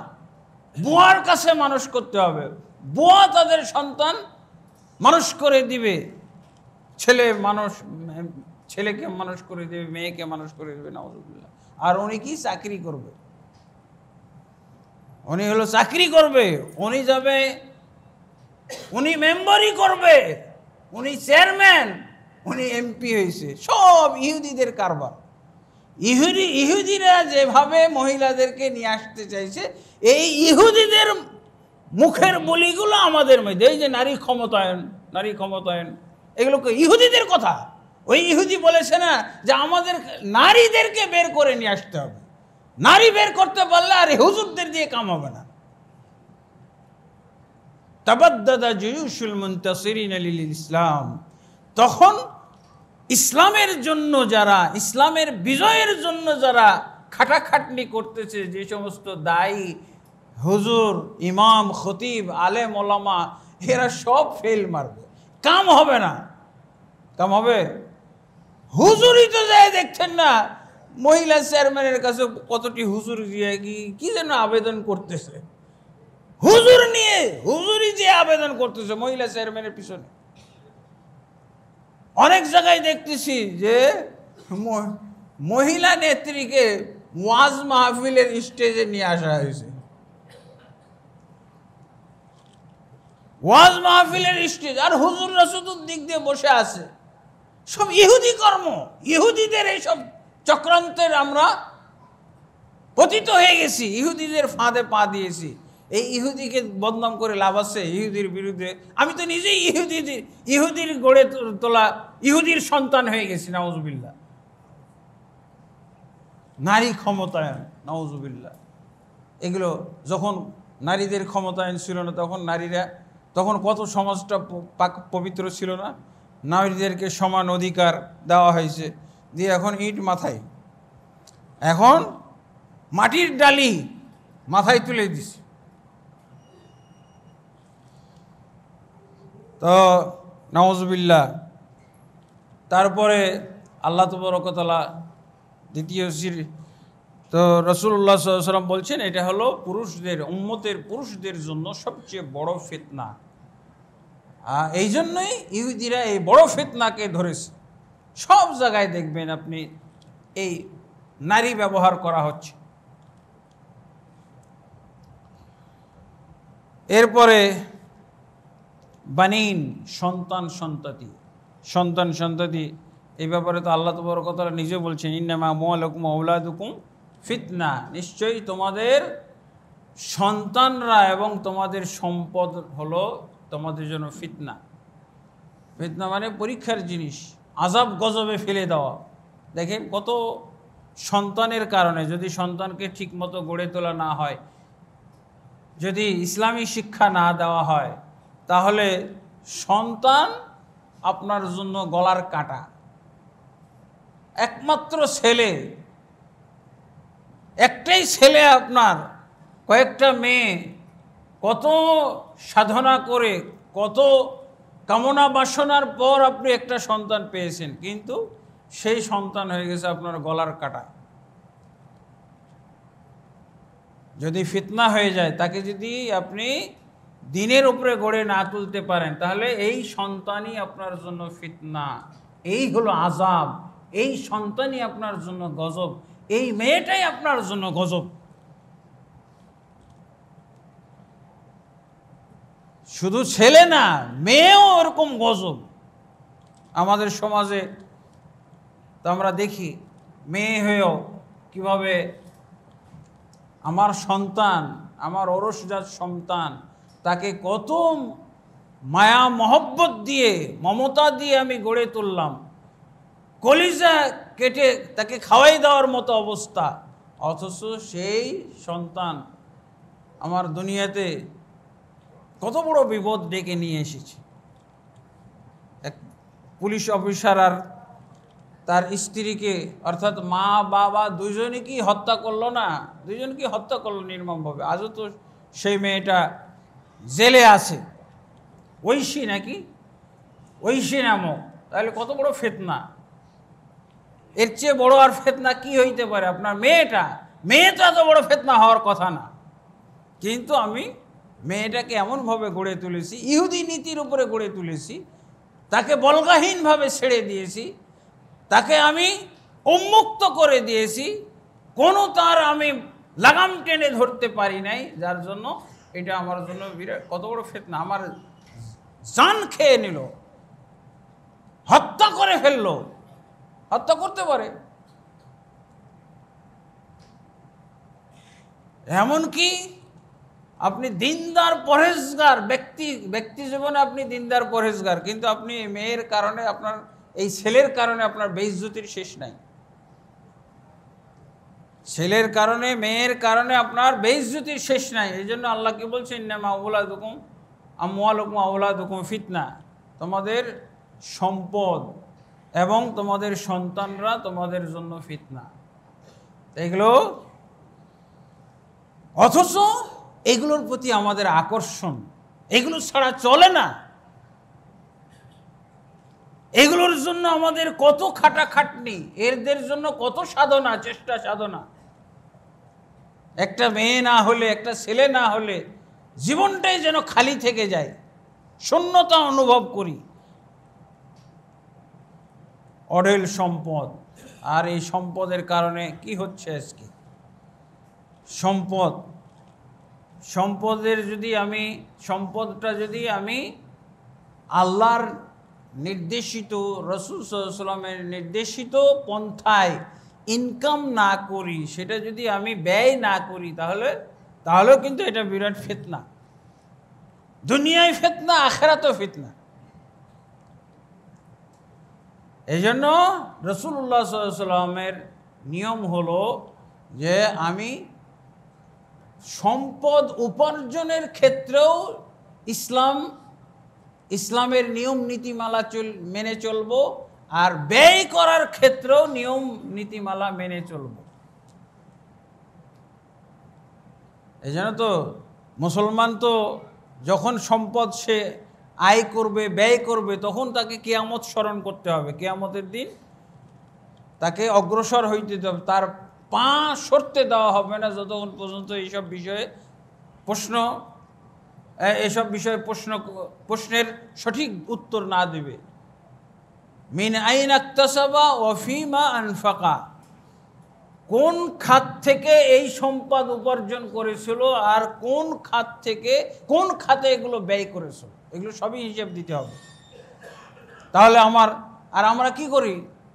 বুয়ার কাছে মানুষ করতে হবে, বুয়া তাদের সন্তান মানুষ করে দিবে, ছেলেকে মানুষ করে দেবে, মেয়েকে মানুষ করে দেবে, নাউজুবিল্লাহ। আর উনি কি চাকরি করবে? উনি হলো চাকরি করবে, উনি যাবে, উনি মেম্বারই করবে, উনি চেয়ারম্যান, উনি এমপি হয়েছে। সব ইহুদিদের কারবার। ইহুদিরা যেভাবে মহিলাদেরকে নিয়ে আসতে চাইছে, এই ইহুদিদের মুখের বলিগুলো আমাদের মধ্যে, এই যে নারী ক্ষমতায়ন, নারী ক্ষমতায়ন, এগুলো ইহুদিদের কথা। ওই ইহুদি বলেছে না যে আমাদের নারীদেরকে বের করে নিয়ে আসতে হবে, নারী বের করতে পারলে আর হুজুরদের দিয়ে কাম হবে না। তাবাদ্দাদা জুয়ুশুল মুনতাসিরিন লিল ইসলাম, তখন ইসলামের জন্য যারা, ইসলামের বিজয়ের জন্য যারা খাটাখাটনি করতেছে, যে সমস্ত দায়ী, হুজুর, ইমাম, খতিব, আলেম, ওলামা, এরা সব ফেল মারবে, কাম হবে না। কাম হবে? হুজুরই তো যায় দেখছেন না মহিলা চেয়ারম্যানের কাছে কতটি হুজুর গিয়ে কি যেন আবেদন করতেছে, হুজুর নিয়ে, হুজুরই যে আবেদন করতেছে মহিলা চেয়ারম্যানের পিছনে। অনেক জায়গায় দেখতেছি যে মহিলা নেত্রীকে ওয়াজ মাহফিলের স্টেজে নিয়ে আসা হয়েছে, ওয়াজ মাহফিলের স্টেজ, আর হুজুররা চতুর্দিক দিয়ে বসে আছে। সব ইহুদি কর্ম, ইহুদিদের এইসব চক্রান্তের আমরা পতিত হয়ে গেছি, ইহুদিদের ফাঁদে পা দিয়েছি। এই ইহুদিকে বদনাম করে লাভ আছে? ইহুদির বিরুদ্ধে আমি তো নিজেই ইহুদির গড়ে তোলা ইহুদির সন্তান হয়ে গেছি, নাউজুবিল্লাহ। নারী ক্ষমতায়ন, নাউজুবিল্লাহ। এগুলো যখন নারীদের ক্ষমতায়ন ছিল না, তখন কত সমাজটা পবিত্র ছিল না, নারীদেরকে সমান অধিকার দেওয়া হয়েছে, দিয়ে এখন ইট মাথায়, এখন মাটির ডালি মাথায় তুলে দিছে। তো নাউজুবিল্লাহ। তারপরে আল্লাহ তাবারক ওয়া তাআলা দ্বিতীয় তো রাসূলুল্লাহ সাল্লাল্লাহু আলাইহি ওয়াসাল্লাম বলছেন এটা হলো পুরুষদের, উম্মতের পুরুষদের জন্য সবচেয়ে বড় ফিতনা। এই জন্যই ইহুদিরা এই বড় ফিতনাকে ধরেছে। সব জায়গায় দেখবেন আপনি এই নারী ব্যবহার করা হচ্ছে। এরপরে বানিন, সন্তান সন্ততি, এই ব্যাপারে তো আল্লাহ তাবারক ওয়া তাআলা নিজে বলছেন ইন্নামা আমওয়ালুকুম ওয়া আওলাদুকুম ফিতনা, নিশ্চয়ই তোমাদের সন্তানরা এবং তোমাদের সম্পদ হলো তোমাদের জন্য ফিতনা। ফিতনা মানে পরীক্ষার জিনিস, আযাব গজবে ফেলে দেওয়া। দেখেন কত সন্তানের কারণে, যদি সন্তানকে ঠিকমতো গড়ে তোলা না হয়, যদি ইসলামী শিক্ষা না দেওয়া হয়, তাহলে সন্তান আপনার জন্য গলার কাঁটা। একমাত্র ছেলে, একটাই ছেলে, আপনার কয়েকটা মেয়ে, কত সাধনা করে, কত কামনা বাসনার পর আপনি একটা সন্তান পেয়েছেন, কিন্তু সেই সন্তান হয়ে গেছে আপনার গলার কাঁটা। যদি ফিতনা হয়ে যায়, তাকে যদি আপনি দিনের উপরে গড়ে না তুলতে পারেন, তাহলে এই সন্তানই আপনার জন্য ফিতনা, এই হলো আযাব, এই সন্তানই আপনার জন্য গজব, এই মেয়েটাই আপনার জন্য গজব। শুধু ছেলে না, মেয়েও এরকম গজব। আমাদের সমাজে তো আমরা দেখি মেয়ে হয়েও কিভাবে আমার সন্তান, আমার ওরসজাত সন্তান, তাকে কত মায়া মহব্বত দিয়ে, মমতা দিয়ে আমি গড়ে তুললাম, কলিজা কেটে তাকে খাওয়াই দেওয়ার মতো অবস্থা, অথচ সেই সন্তান আমার দুনিয়াতে কত বড় বিপদ ডেকে নিয়ে এসেছে। এক পুলিশ অফিসার আর তার স্ত্রীকে, অর্থাৎ মা বাবা দুজনে কি হত্যা করলো না, দুজনকে হত্যা করলো নির্মমভাবে। আজও তো সেই মেয়েটা জেলে আছে, ঐশী নাকি, ঐশী নামক। তাহলে কত বড় ফিতনা, এর চেয়ে বড় আর ফিতনা কি হইতে পারে? আপনার মেয়ে তো এত বড় ফিতনা হওয়ার কথা না, কিন্তু আমি মেয়েটাকে এমনভাবে গড়ে তুলেছি, ইহুদি নীতির উপরে গড়ে তুলেছি, তাকে বলগাহীনভাবে ছেড়ে দিয়েছি, তাকে আমি উন্মুক্ত করে দিয়েছি, কোনো তার আমি লাগাম টেনে ধরতে পারি নাই, যার জন্য এটা আমার জন্য বিরাট কত বড় ফিতনা। আমার জান খেয়ে নিল, হত্যা করে ফেললো, হত্যা করতে পারে। এমনকি আপনি দিনদার পরহেজগার ব্যক্তি জীবনে আপনি দিনদার পরহেজগার, কিন্তু আপনি মেয়ের কারণে, আপনার এই ছেলের কারণে আপনার বেইজ্জতির শেষ নাই। ছেলের কারণে, মেয়ের কারণে আপনার বেইজ্জতির শেষ নাই। এই জন্য আল্লাহ কি বলছেন, ইন্নামা আমওয়ালুকুম আওলাদুকুম ফিতনা, তোমাদের সম্পদ এবং তোমাদের সন্তানরা তোমাদের জন্য ফিতনা। এগুলো, অথচ এগুলোর প্রতি আমাদের আকর্ষণ, এগুলো ছাড়া চলে না। এগুলোর জন্য আমাদের কত খাটাখাটনি, এদের জন্য কত সাধনা, চেষ্টা সাধনা। একটা মেয়ে না হলে, একটা ছেলে না হলে জীবনটাই যেন খালি থেকে যায়, শূন্যতা অনুভব করি। অঢেল সম্পদ, আর এই সম্পদের কারণে কি হচ্ছে আজকে? সম্পদটা যদি আমি আল্লাহর নির্দেশিত, রাসূল সাল্লাল্লাহু আলাইহি ওয়াসাল্লামের নির্দেশিত পন্থায় ইনকাম না করি, সেটা যদি আমি ব্যয় না করি, তাহলেও কিন্তু এটা বিরাট ফিতনা। দুনিয়ায় ফিতনা, আখিরাতেও ফিতনা। এই জন্য রাসূলুল্লাহ সাল্লাল্লাহু আলাইহি ওয়াসাল্লামের নিয়ম হলো যে আমি সম্পদ উপার্জনের ক্ষেত্রেও ইসলামের নিয়ম নীতিমালা মেনে চলবো, আর ব্যয় করার ক্ষেত্রেও নিয়ম নীতিমালা মেনে চলবো। এই জন্য তো মুসলমান তো যখন সম্পদ সে আয় করবে, ব্যয় করবে, তখন তাকে কিয়ামত স্মরণ করতে হবে। কিয়ামতের দিন তাকে অগ্রসর হইতে হবে, তার পা সরতে দেওয়া হবে না যতক্ষণ পর্যন্ত এইসব বিষয়ে প্রশ্নের সঠিক উত্তর না দেবে। মিন আইন ইকতাসাবা ওয়া ফিমা আনফাকা, কোন খাত থেকে এই সম্পদ উপার্জন করেছিল আর কোন খাতে এগুলো ব্যয় করেছিল, এগুলো সবই হিসাব দিতে হবে। তাহলে আমরা কি করি,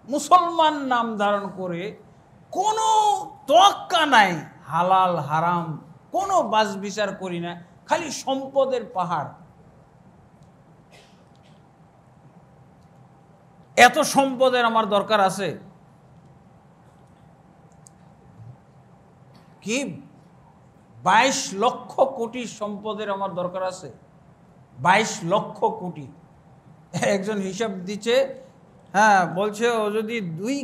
মুসলমান নাম ধারণ করে কোনো তোয়াক্কা নাই, হালাল হারাম কোনো বাছ বিচার করি না, খালি সম্পদের পাহাড়। এত সম্পদের আমার দরকার আছে কি? 22 লক্ষ কোটি সম্পদের আমার দরকার আছে। 22 লক্ষ কোটি। একজন হিসাব দিচ্ছে, হ্যাঁ, বলছে ও যদি 2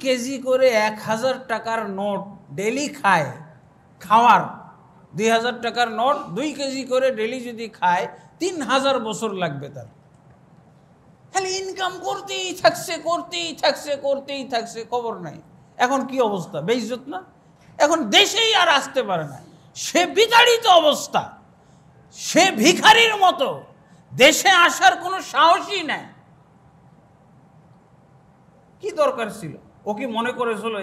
কেজি করে 1000 টাকার নোট ডেলি খাওয়ার 2000 টাকার নোট 2 কেজি করে ডেলি যদি খায় 3000 বছর লাগবে তার। খালি ইনকাম করতেই থাকছে, খবর নাই। এখন কি অবস্থা, বেইজ্জত না? এখন দেশেই আর আসতে পারে না, সে বিতাড়িত অবস্থা, সে ভিখারির মতো, দেশে আসার কোনো সাহসই নাই। কি দরকার ছিল? ও কি মনে করেছিল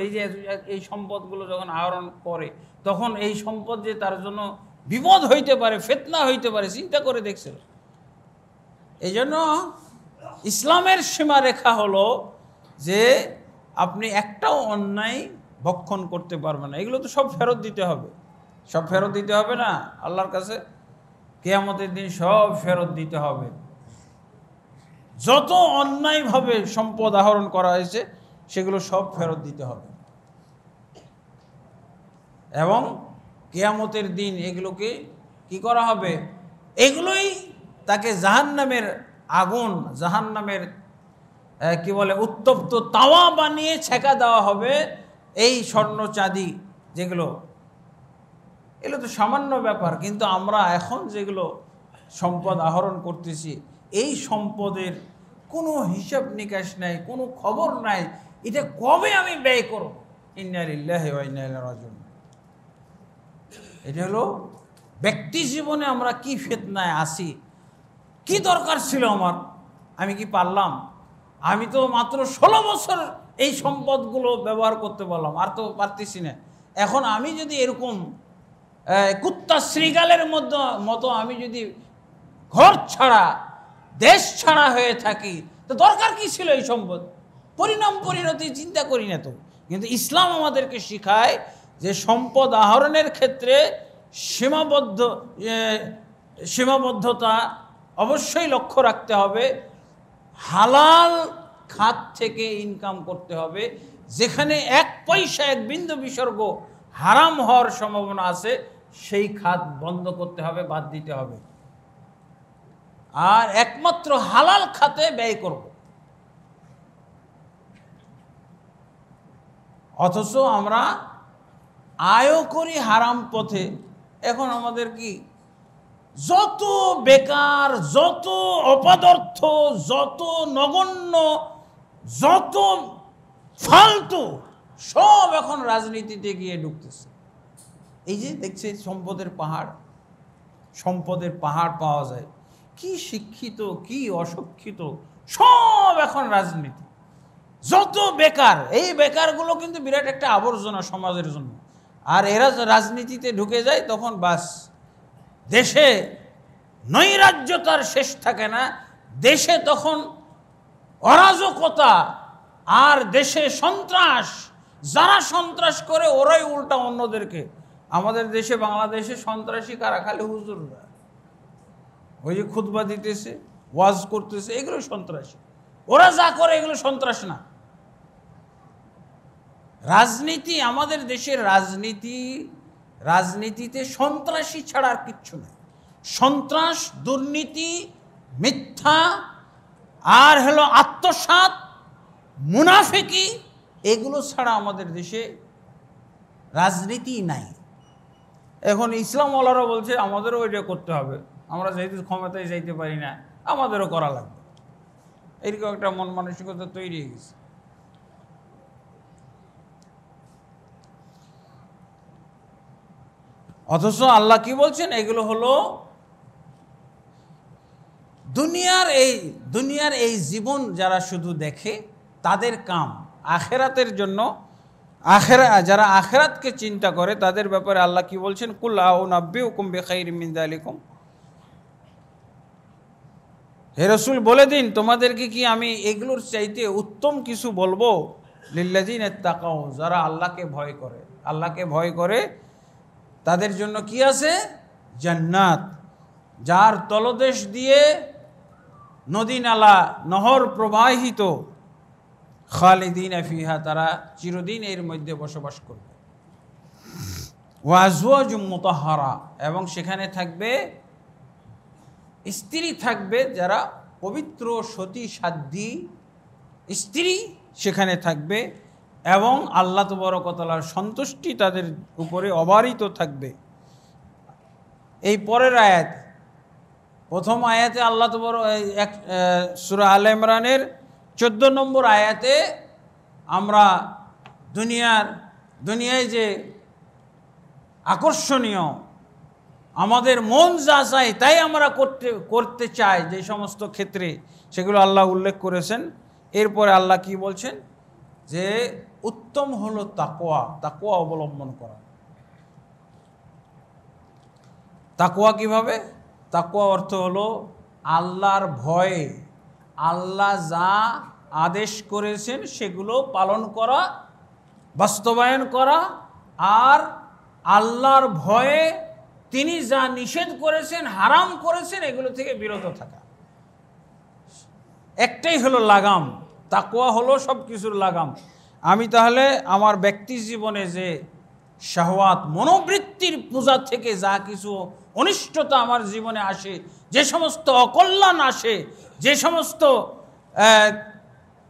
এই সম্পদগুলো যখন আহরণ করে তখন এই সম্পদ যে তার জন্য বিপদ হইতে পারে, ফিতনা হইতে পারে, চিন্তা করে দেখছিল? এই জন্য ইসলামের সীমারেখা হলো যে আপনি একটাও অন্যায় ভক্ষণ করতে পারবেন না। এগুলো তো সব ফেরত দিতে হবে। সব ফেরত দিতে হবে না আল্লাহর কাছে? কিয়ামতের দিন সব ফেরত দিতে হবে। যত অন্যায়ভাবে সম্পদ আহরণ করা হয়েছে সেগুলো সব ফেরত দিতে হবে। এবং কিয়ামতের দিন এগুলোকে কি করা হবে? এগুলোই তাকে জাহান্নামের আগুন, জাহান্নামের কি বলে উত্তপ্ত তাওয়া বানিয়ে ছেঁকা দেওয়া হবে। এই স্বর্ণ চাঁদি যেগুলো, এগুলো তো সামান্য ব্যাপার, কিন্তু আমরা এখন যেগুলো সম্পদ আহরণ করতেছি এই সম্পদের কোনো হিসাব নিকাশ নাই, কোনো খবর নাই, এটা কবে আমি ব্যয় করব। ইন্না লিল্লাহি ওয়া ইন্না ইলাইহি রাজিউন। এটা হলো ব্যক্তি জীবনে আমরা কি ফিতনায় আসি। কি দরকার ছিল আমার? আমি কি পারলাম? আমি তো মাত্র 16 বছর এই সম্পদগুলো ব্যবহার করতে পারলাম, আর তো পারতেছি না। এখন আমি যদি এরকম কুত্তা শ্রীগালের মতো আমি যদি ঘর ছাড়া, দেশ ছাড়া হয়ে থাকি, তো দরকার কি ছিল এই সম্পদ? পরিণতি চিন্তা করি না তো। কিন্তু ইসলাম আমাদেরকে শিখায় যে সম্পদ আহরণের ক্ষেত্রে সীমাবদ্ধতা অবশ্যই লক্ষ্য রাখতে হবে। হালাল খাত থেকে ইনকাম করতে হবে। যেখানে 1 পয়সা 1 বিন্দু বিসর্গ হারাম হওয়ার সম্ভাবনা আছে সেই খাত বন্ধ করতে হবে, বাদ দিতে হবে, আর একমাত্র হালাল খাতে ব্যয় করব। অথচ আমরা আয়ও করি হারাম পথে। এখন আমাদের কি যত বেকার, যত অপদার্থ, যত নগণ্য, যত ফালতু সব এখন রাজনীতিতে গিয়ে ঢুকতেছে। এই যে দেখছে সম্পদের পাহাড় পাওয়া যায়। কি শিক্ষিত, কি অশিক্ষিত, সব এখন রাজনীতি। যত বেকার, এই বেকারগুলো কিন্তু বিরাট একটা আবর্জনা সমাজের জন্য। আর এরা রাজনীতিতে ঢুকে যায় তখন বাস, দেশে নৈরাজ্যতার শেষ থাকে না। দেশে তখন অরাজকতা, আর দেশে সন্ত্রাস। যারা সন্ত্রাস করে ওরাই উল্টা অন্যদেরকে। আমাদের দেশে, বাংলাদেশে সন্ত্রাসী কারা? খালি হুজুররা। ওই যে খুতবা দিতেছে, ওয়াজ করতেছে, এগুলো সন্ত্রাসী। ওরা যা করে এগুলো সন্ত্রাস না। রাজনীতি, আমাদের দেশের রাজনীতিতে সন্ত্রাসী ছাড়া আর কিচ্ছু নেই। সন্ত্রাস, দুর্নীতি, মিথ্যা, আর হলো আত্মসাৎ, মুনাফিকি, এগুলো ছাড়া আমাদের দেশে রাজনীতি নাই। এখন ইসলাম ওয়ালারা বলছে আমাদেরও ওইটা করতে হবে, আমরা যেহেতু ক্ষমতায় যাইতে পারি না, আমাদেরও করা লাগবে। এরকম একটা মন মানসিকতা তৈরি হয়ে গেছে। অথচ আল্লাহ কি বলছেন, এগুলো হলো দুনিয়ার এই জীবন যারা শুধু দেখে তাদের কাম। আখেরাতের জন্য যারা আখেরাতকে চিন্তা করে তাদের ব্যাপারে আল্লাহ কি বলছেন, কুল আউনাব্বিউকুম বিখাইরিম মিন যালিকুম, হে রাসূল বলে দিন তোমাদেরকে কি আমি এগুলোর চাইতে উত্তম কিছু বলবো, লিল্লাযিনা ইত্তাকাউ, যারা আল্লাহকে ভয় করে। আল্লাহকে ভয় করে তাদের জন্য কি আছে, জান্নাত, যার তলদেশ দিয়ে নদী নালা নহর প্রবাহিত, খালিদিনা ফিহা, তারা চিরদিন এর মধ্যে বসবাস করবে। ওয়া আজওয়াজুম মুতাহহারা, এবং সেখানে থাকবে স্ত্রী থাকবে যারা পবিত্র সতী সাধ্বী স্ত্রী সেখানে থাকবে, এবং আল্লাহ তাবারক ওয়া তাআলার সন্তুষ্টি তাদের উপরে অবারিত থাকবে। এই পরের আয়াত, প্রথম আয়াতে আল্লাহ তাবারক সূরা আলে ইমরানের 14 নম্বর আয়াতে আমরা দুনিয়ায় যে আকর্ষণীয়, আমাদের মন যা চায় তাই আমরা করতে চাই যে সমস্ত ক্ষেত্রে, সেগুলো আল্লাহ উল্লেখ করেছেন। এরপরে আল্লাহ কি বলছেন, যে উত্তম হলো তাকওয়া অবলম্বন করা। তাকওয়া কিভাবে? তাকওয়া অর্থ হলো আল্লাহর ভয়ে, আল্লাহ যা আদেশ করেছেন সেগুলো পালন করা, বাস্তবায়ন করা, আর আল্লাহর ভয়ে তিনি যা নিষেধ করেছেন, হারাম করেছেন, এগুলো থেকে বিরত থাকা। একটাই হলো লাগাম। তাকওয়া হলো সব কিছুর লাগাম। আমি তাহলে আমার ব্যক্তি জীবনে যে শাহওয়াত, মনোবৃত্তির পূজা থেকে যা কিছু অনিষ্টতা আমার জীবনে আসে, যে সমস্ত অকল্যাণ আসে, যে সমস্ত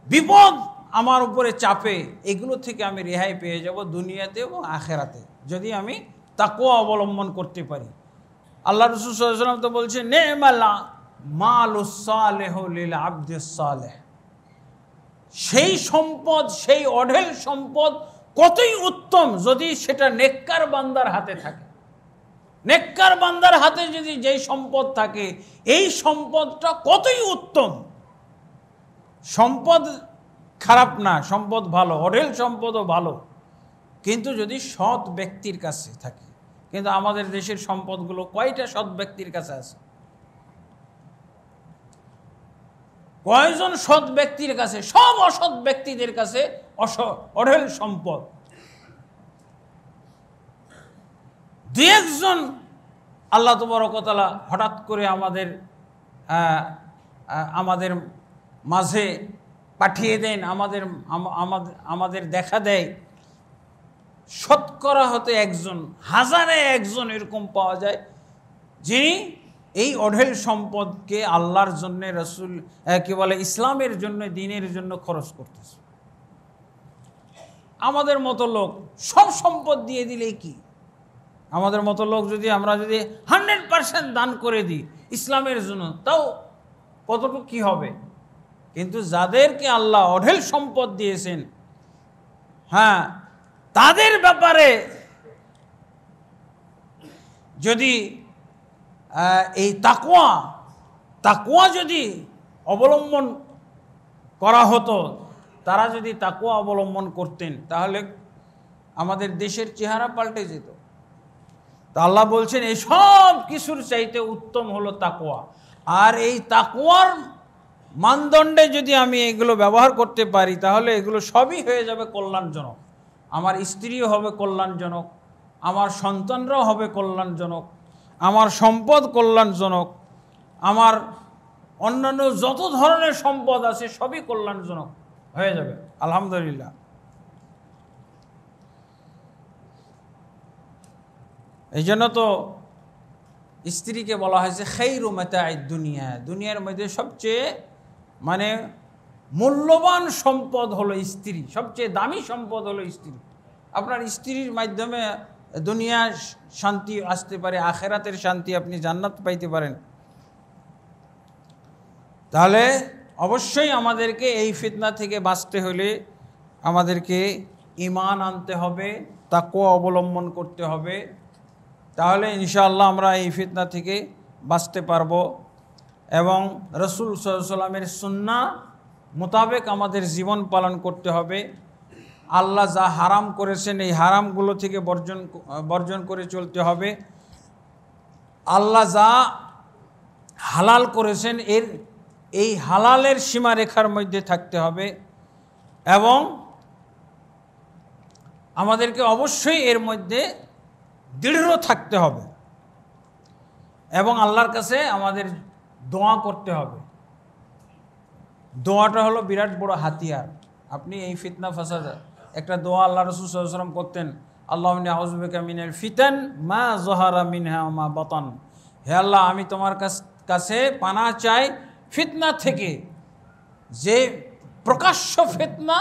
বিপদ আমার উপরে চাপে, এগুলো থেকে আমি রেহাই পেয়ে যাব দুনিয়াতে এবং আখেরাতে, যদি আমি তাকওয়া অবলম্বন করতে পারি। আল্লাহ রাসূল সাল্লাল্লাহু আলাইহি ওয়াসাল্লাম তো বলছেন, নি'মাল মালুস সালিহু লিল আবদিস সালেহ, সেই সম্পদ, সেই অঢেল সম্পদ কতই উত্তম যদি সেটা নেককার বান্দার হাতে থাকে। নেককার বান্দার হাতে যদি যেই সম্পদ থাকে, এই সম্পদটা কতই উত্তম। সম্পদ খারাপ না, সম্পদ ভালো, অঢেল সম্পদও ভালো, কিন্তু যদি সৎ ব্যক্তির কাছে থাকে। কিন্তু আমাদের দেশের সম্পদগুলো কয়টা সৎ ব্যক্তির কাছে আছে? কয়জন সৎ ব্যক্তির কাছে? সব অসৎ ব্যক্তিদের কাছে অঢেল সম্পদ। দুই একজন আল্লাহ তাবারক ওয়া তাআলা হঠাৎ করে আমাদের মাঝে পাঠিয়ে দেন, আমাদের দেখা দেয়। শতকরা হতে একজন, হাজারে একজন এরকম পাওয়া যায় যিনি এই অঢেল সম্পদকে আল্লাহর জন্য, রাসূল কি বলে, ইসলামের জন্য, দ্বীনের জন্য খরচ করতেছে। আমাদের মতো লোক সব সম্পদ দিয়ে দিলে কি? আমাদের মতো লোক আমরা যদি 100% দান করে দিই ইসলামের জন্য, তাও কতটুকু কি হবে? কিন্তু যাদেরকে আল্লাহ অঢেল সম্পদ দিয়েছেন, হ্যাঁ, তাদের ব্যাপারে যদি এই তাকওয়া যদি অবলম্বন করা হতো, তারা যদি তাকওয়া অবলম্বন করতেন, তাহলে আমাদের দেশের চেহারা পাল্টে যেত। তা আল্লাহ বলছেন এই সব কিছুর চাইতে উত্তম হলো তাকওয়া। আর এই তাকওয়ার মানদণ্ডে যদি আমি এগুলো ব্যবহার করতে পারি, তাহলে এগুলো সবই হয়ে যাবে কল্যাণজনক। আমার স্ত্রীও হবে কল্যাণজনক, আমার সন্তানরাও হবে কল্যাণজনক, আমার সম্পদ কল্যাণজনক, আমার অন্যান্য যত ধরনের সম্পদ আছে সবই কল্যাণজনক হয়ে যাবে, আলহামদুলিল্লাহ। এই জন্য তো স্ত্রীকে বলা হয়েছে খাইরু মাতাঈদ দুনিয়া, দুনিয়ার মধ্যে সবচেয়ে মানে মূল্যবান সম্পদ হলো স্ত্রী, সবচেয়ে দামি সম্পদ হলো স্ত্রী। আপনার স্ত্রীর মাধ্যমে দুনিয়ার শান্তি আসতে পারে, আখেরাতের শান্তি, আপনি জান্নাত পাইতে পারেন। তাহলে অবশ্যই আমাদেরকে এই ফিতনা থেকে বাঁচতে হলে আমাদেরকে ঈমান আনতে হবে, তাকওয়া অবলম্বন করতে হবে। তাহলে ইনশাআল্লাহ আমরা এই ফিতনা থেকে বাঁচতে পারবো এবং রাসূল সাল্লাল্লাহু আলাইহি ওয়াসাল্লামের সুন্নাহ মোতাবেক আমাদের জীবন পালন করতে হবে। আল্লাহ যা হারাম করেছেন এই হারামগুলো থেকে বর্জন করে চলতে হবে। আল্লাহ যা হালাল করেছেন এই হালালের সীমারেখার মধ্যে থাকতে হবে এবং আমাদেরকে অবশ্যই এর মধ্যে দৃঢ় থাকতে হবে এবং আল্লাহর কাছে আমাদের দোয়া করতে হবে। দোয়াটা হলো বিরাট বড় হাতিয়ার। আপনি এই ফিতনা ফাসাদ একটা দোয়া আল্লাহ রাসূল সাল্লাল্লাহু আলাইহি ওয়াসাল্লাম করতেন, আল্লাহুম্মা ইন্নী আউযু বিকা মিনাল ফিতান মা যাহারা মিনহা ওয়া মা বাতান। হে আল্লাহ, আমি তোমার কাছে পানাহ চাই ফিতনা থেকে, যে প্রকাশ্য ফিতনা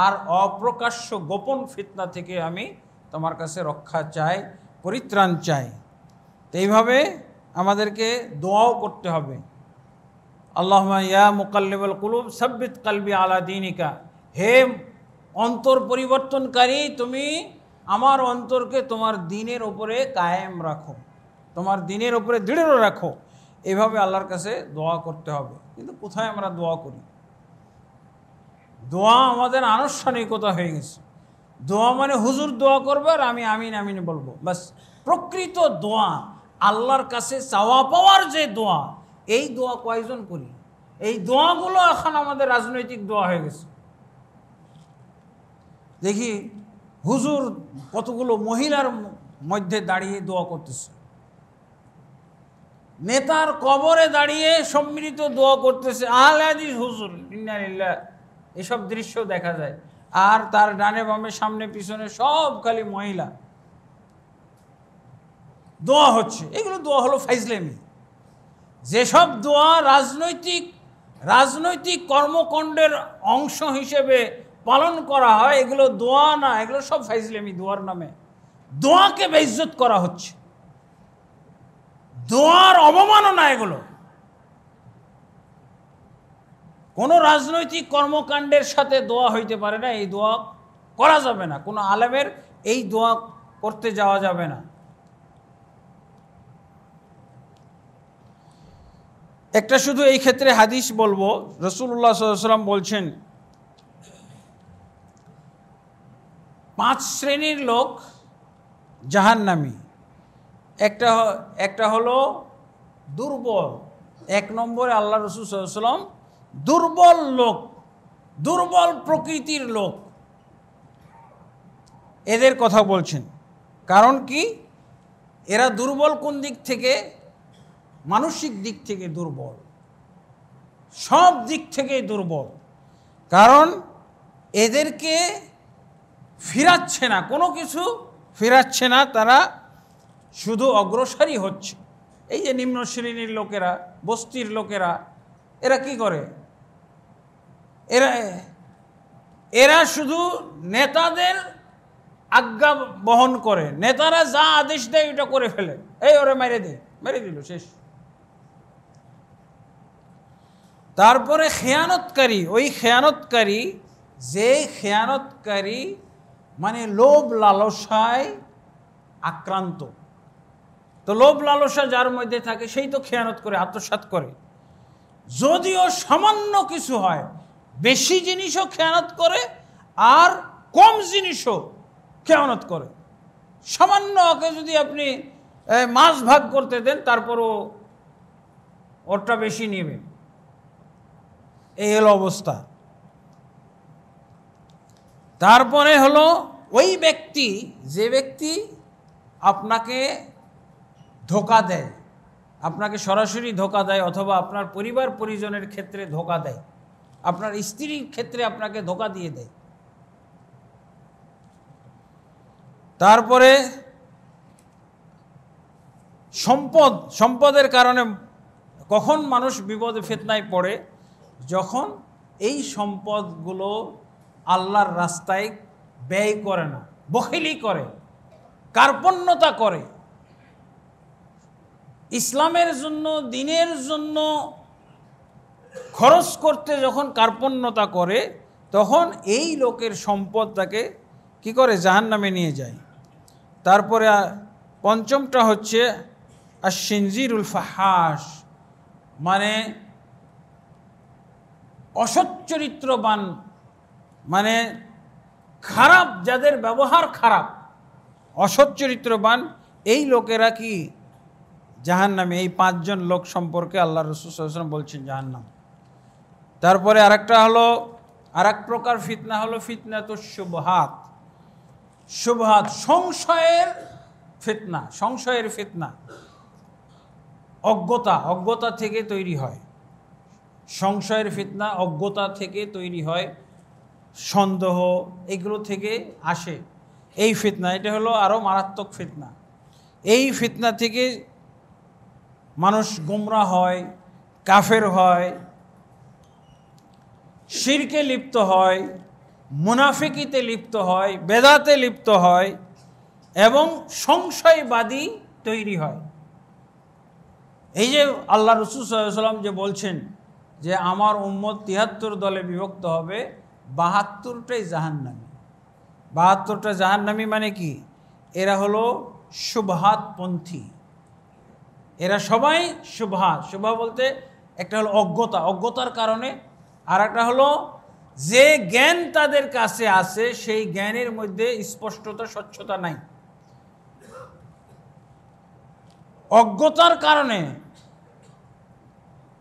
আর অপ্রকাশ্য গোপন ফিতনা থেকে আমি তোমার কাছে রক্ষা চাই, পরিত্রাণ চাই। তো এইভাবে আমাদেরকে দোয়াও করতে হবে। আল্লাহুম্মা ইয়া মুকাল্লিবাল কুলুব সাব্বিত কলবি আলা দীনিকা, হে অন্তর পরিবর্তনকারী, তুমি আমার অন্তরকে তোমার দ্বীনের উপরে কায়েম রাখো, তোমার দ্বীনের উপরে দৃঢ় রাখো। এইভাবে আল্লাহর কাছে দোয়া করতে হবে। কিন্তু কোথায় আমরা দোয়া করি? দোয়া আমাদের আনুষ্ঠানিকতা হয়ে গেছে। দোয়া মানে হুজুর দোয়া করবে আর আমি আমিন আমিন বলবো, বাস। প্রকৃত দোয়া, আল্লাহর কাছে চাওয়া পাওয়ার যে দোয়া, এই দোয়া কয়জন করি? এই দোয়াগুলো এখন আমাদের রাজনৈতিক দোয়া হয়ে গেছে। দেখি হুজুর কতগুলো মহিলার মধ্যে দাঁড়িয়ে দোয়া করতেছে, নেতার কবরে দাঁড়িয়ে সম্মিলিত দোয়া করতেছে, আহলে হাদিস হুজুর, ইন্না লিল্লাহ, এসব দৃশ্য দেখা যায়। আর তার ডানে বামে সামনে পিছনে সব খালি মহিলা, দোয়া হচ্ছে। এগুলো দোয়া হলো ফাইজলামি। যেসব দোয়া রাজনৈতিক কর্মকাণ্ডের অংশ হিসেবে পালন করা হয়, এগুলো দোয়া না, এগুলো সব ফাইজলামি। দোয়ার নামে দোয়াকে বেইজ্জত করা হচ্ছে, দোয়ার অবমাননা। এগুলো কোনো রাজনৈতিক কর্মকাণ্ডের সাথে দোয়া হইতে পারে না, এই দোয়া করা যাবে না। কোনো আলেমের এই দোয়া করতে যাওয়া যাবে না। একটা শুধু এই ক্ষেত্রে হাদিস বলবো, রাসূলুল্লাহ সাল্লাল্লাহু আলাইহি ওয়াসাল্লাম বলছেন 5 শ্রেণীর লোক জাহান্নামী। একটা হলো দুর্বল। 1 নম্বরে আল্লাহ রাসূল সাল্লাল্লাহু আলাইহি ওয়াসাল্লাম দুর্বল লোক, দুর্বল প্রকৃতির লোক, এদের কথা বলছেন। কারণ কি? এরা দুর্বল কোন দিক থেকে? মানসিক দিক থেকে দুর্বল, সব দিক থেকেই দুর্বল। কারণ এদেরকে ফিরাচ্ছে না, কোনো কিছু ফিরাচ্ছে না, তারা শুধু অগ্রসরই হচ্ছে। এই যে নিম্ন শ্রেণীর লোকেরা, বস্তির লোকেরা, এরা কি করে? এরা শুধু নেতাদের আজ্ঞা বহন করে, নেতারা যা আদেশ দেয় ওটা করে ফেলে। এই ওরে মেরে দে, মেরে দিল, শেষ। তারপরে খেয়ানতকারী, ওই খেয়ানতকারী, যে খেয়ানতকারী মানে লোভ লালসায় আক্রান্ত। তো লোভ লালসা যার মধ্যে থাকে সেই তো খেয়ানত করে, আত্মসাৎ করে। যদিও সামান্য কিছু হয়, বেশি জিনিসও খেয়ানত করে আর কম জিনিসও খেয়ানত করে। সামান্য ওকে যদি আপনি মাছ ভাগ করতে দেন, তারপরও ওরটা বেশি নেবে। এই হলো অবস্থা। তারপরে হলো ওই ব্যক্তি, যে ব্যক্তি আপনাকে ধোঁকা দেয়, আপনাকে সরাসরি ধোঁকা দেয়, অথবা আপনার পরিবার পরিজনের ক্ষেত্রে ধোঁকা দেয়, আপনার স্ত্রীর ক্ষেত্রে আপনাকে ধোঁকা দিয়ে দেয়। তারপরে সম্পদের কারণে কখন মানুষ বিপদে ফিতনায় পড়ে, যখন এই সম্পদগুলো আল্লাহর রাস্তায় ব্যয় করে না, বখিলি করে, কার্পণ্যতা করে, ইসলামের জন্য, দ্বীনের জন্য খরচ করতে যখন কার্পণ্যতা করে, তখন এই লোকের সম্পদ তাকে কি করে, জাহান্নামে নিয়ে যায়। তারপরে পঞ্চমটা হচ্ছে আশ-শিনজিরুল ফাহাশ, মানে অসচ্চরিত্রবান, মানে খারাপ, যাদের ব্যবহার খারাপ, অসচ্চরিত্রবান, এই লোকেরা কি জাহান্নামে। এই 5 জন লোক সম্পর্কে আল্লাহ রাসূল সাল্লাল্লাহু আলাইহি ওয়াসাল্লাম বলছেন জাহান্নাম। তারপরে আরেকটা হলো, আরেক প্রকার ফিতনা হলো ফিতনাতুশ শুবহাত। শুবহাত সংশয়ের ফিতনা, সংশয়ের ফিতনা, অজ্ঞতা থেকে তৈরি হয়। সংশয়ের ফিতনা অজ্ঞতা থেকে তৈরি হয়, সন্দেহ এগুলো থেকে আসে এই ফিতনা। এটা হলো আরও মারাত্মক ফিতনা। এই ফিতনা থেকে মানুষ গোমরাহ হয়, কাফের হয়, শিরকে লিপ্ত হয়, মুনাফিকিতে লিপ্ত হয়, বেদাতে লিপ্ত হয় এবং সংশয়বাদী তৈরি হয়। এই যে আল্লাহ রাসূল সাল্লাল্লাহু আলাইহি ওয়াসাল্লাম যে বলছেন যে আমার উম্মত ৭৩ দলে বিভক্ত হবে, ৭২টাই জাহান্নামী। ৭২টা জাহান্নামী মানে কি? এরা হলো শুবহাতপন্থী, এরা সবাই শুবহা বলতে একটা হলো অজ্ঞতার কারণে, আর একটা হলো যে জ্ঞান তাদের কাছে আছে সেই জ্ঞানের মধ্যে স্পষ্টতা, স্বচ্ছতা নাই। অজ্ঞতার কারণে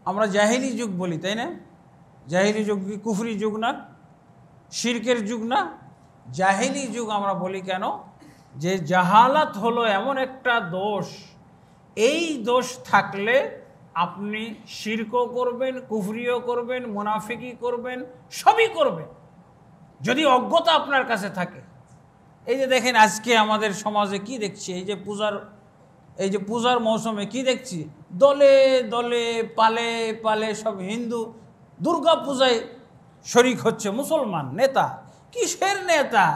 আমরা জাহিলি যুগ বলি, তাই না? জাহিলি যুগ কি কুফরি যুগ না, শিরকের যুগ না? জাহিলি যুগ আমরা বলি কেন? যে জাহালাত হলো এমন একটা দোষ, এই দোষ থাকলে আপনি শিরকও করবেন, কুফরিও করবেন, মুনাফিকি করবেন, সবই করবেন যদি অজ্ঞতা আপনার কাছে থাকে। এই যে দেখেন আজকে আমাদের সমাজে কি দেখছি, এই যে পূজার মৌসুমে কি দেখছি, দলে দলে পালে পালে সব হিন্দু দুর্গা পূজায় শরিক হচ্ছে। মুসলমান নেতা, কিসের নেতা?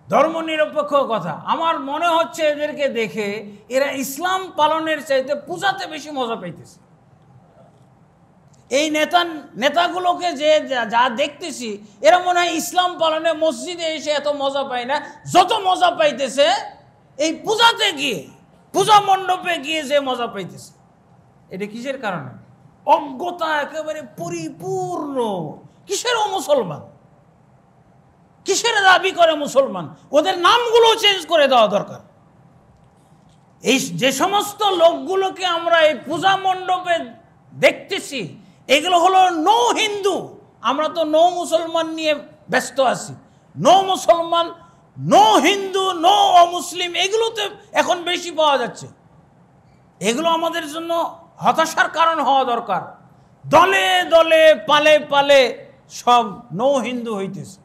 ধর্মনিরপেক্ষ কথা। আমার মনে হচ্ছে এদেরকে দেখে এরা ইসলাম পালনের চাইতে পূজাতে বেশি মজা পাইতেছে। এই নেতাগুলোকে যে যা দেখতেছি, এরা মনে হয় ইসলাম পালনে মসজিদে এসে এত মজা পায় না, যত মজা পাইতেছে এই পূজাতে গিয়ে, পূজা মণ্ডপে গিয়ে যে মজা পাইতেছে। এটা কিসের কারণে? অজ্ঞতা একেবারে পরিপূর্ণ। কিসের ও মুসলমান? কিসের দাবি করে মুসলমান? ওদের নামগুলো চেঞ্জ করে দেওয়া দরকার। এই যে সমস্ত লোকগুলোকে আমরা এই পূজা মণ্ডপে দেখতেছি, এগুলো হলো নো হিন্দু। আমরা তো নো মুসলমান নিয়ে ব্যস্ত আছি। নো মুসলমান, নো হিন্দু, নো অমুসলিম, এগুলোতে এখন বেশি পাওয়া যাচ্ছে। এগুলো আমাদের জন্য হতাশার কারণ হওয়া দরকার। দলে দলে পালে পালে সব নো হিন্দু হইতেছে।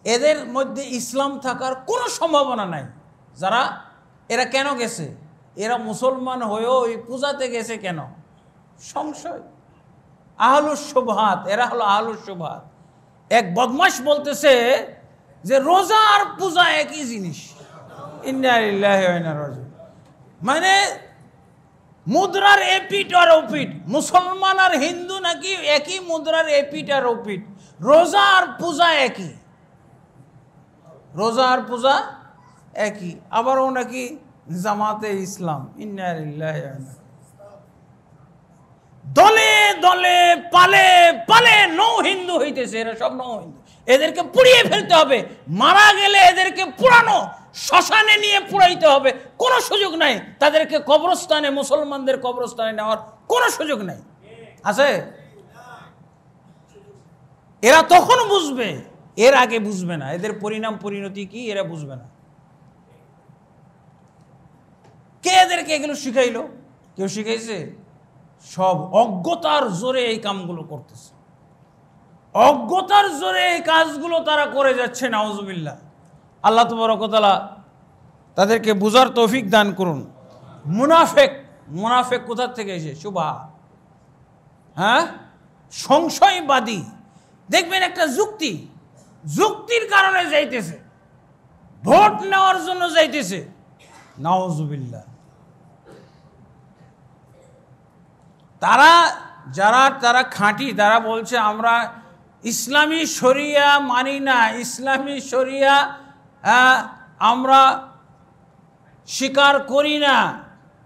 এদের মধ্যে ইসলাম থাকার কোনো সম্ভাবনা নাই। এরা কেন গেছে? এরা মুসলমান হয়েও ওই পূজাতে গেছে কেন? সংশয়। আহলুস শুবহাত, এরা হলো আহলুস শুবহাত। এক বদমাশ বলতেছে যে রোজা আর পূজা একই জিনিস। ইন্না লিল্লাহি ওয়া ইন্না ইলাইহি রাজিউন। মানে মুদ্রার এপিট আর ওপিট। মুসলমান আর হিন্দু নাকি একই মুদ্রার এপিট আর ওপিট। রোজা আর পূজা একই, রোজা আর পূজা একই। আবারও নাকি জামাতে ইসলাম। ইন্না লিল্লাহি ওয়া ইন্না। দলে দলে পালে পালে নো হিন্দু হইতেছে। এরা সব নো হিন্দু। এদেরকে পুড়িয়ে ফেলতে হবে। মারা গেলে এদেরকে পুরানো শ্মশানে নিয়ে পুড়াইতে হবে। কোনো সুযোগ নাই তাদেরকে কবরস্থানে, মুসলমানদের কবরস্থানে নেওয়ার কোনো সুযোগ নাই। আছে? এরা তখন বুঝবে, এর আগে বুঝবে না। এদের পরিণতি কি এরা বুঝবে না। কে এদেরকে এগুলো শিখাইলো? কেউ শিখাইছে? সব অজ্ঞতার জোরে এই কামগুলো করতেছে। অজ্ঞতার জোরে এই কাজগুলো তারা করে যাচ্ছে। নাউজুবিল্লাহ। আল্লাহ তাবারক ওয়া তাআলা তাদেরকে বুঝার তৌফিক দান করুন। মুনাফেক কোথা থেকে এসে? শুভা, হ্যাঁ, সংশয়বাদী। দেখবেন একটা যুক্তির কারণে যাইতেছে, ভোট নেওয়ার জন্য যাইতেছে, নাউজুবিল্লাহ। যারা খাঁটি, তারা বলছে আমরা ইসলামী শরিয়া মানি না, ইসলামী শরিয়া আমরা স্বীকার করি না,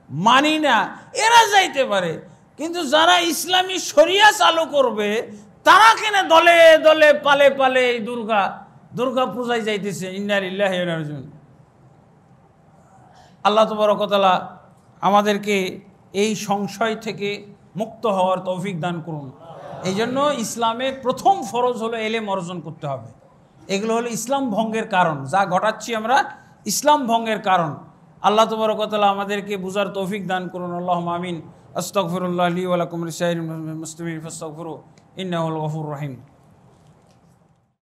মানি না, এরা যাইতে পারে। কিন্তু যারা ইসলামী শরিয়া চালু করবে তারা কেন দলে দলে পালে পালে এই দুর্গা পূজায় যাইতেছে? ইন্না লিল্লাহি ওয়া ইন্না ইলাইহি রাজিউন। আল্লাহ তাবারক ওয়া তাআলা আমাদেরকে এই সংশয় থেকে মুক্ত হওয়ার তৌফিক দান করুন। এই জন্য ইসলামের প্রথম ফরজ হলো এলেম অর্জন করতে হবে। এগুলো হলো ইসলাম ভঙ্গের কারণ, যা ঘটাচ্ছি আমরা ইসলাম ভঙ্গের কারণ। আল্লাহ তাবারক ওয়া তাআলা আমাদেরকে বুঝার তৌফিক দান করুন। আল্লাহুম্মা আমিন। আস্তাগফিরুল্লাহ লি ওয়া লাকুম লিসাইরিল মুসলিমিন ফাস্তাগফিরু ইন্নাহুল গফুরুর রহিম।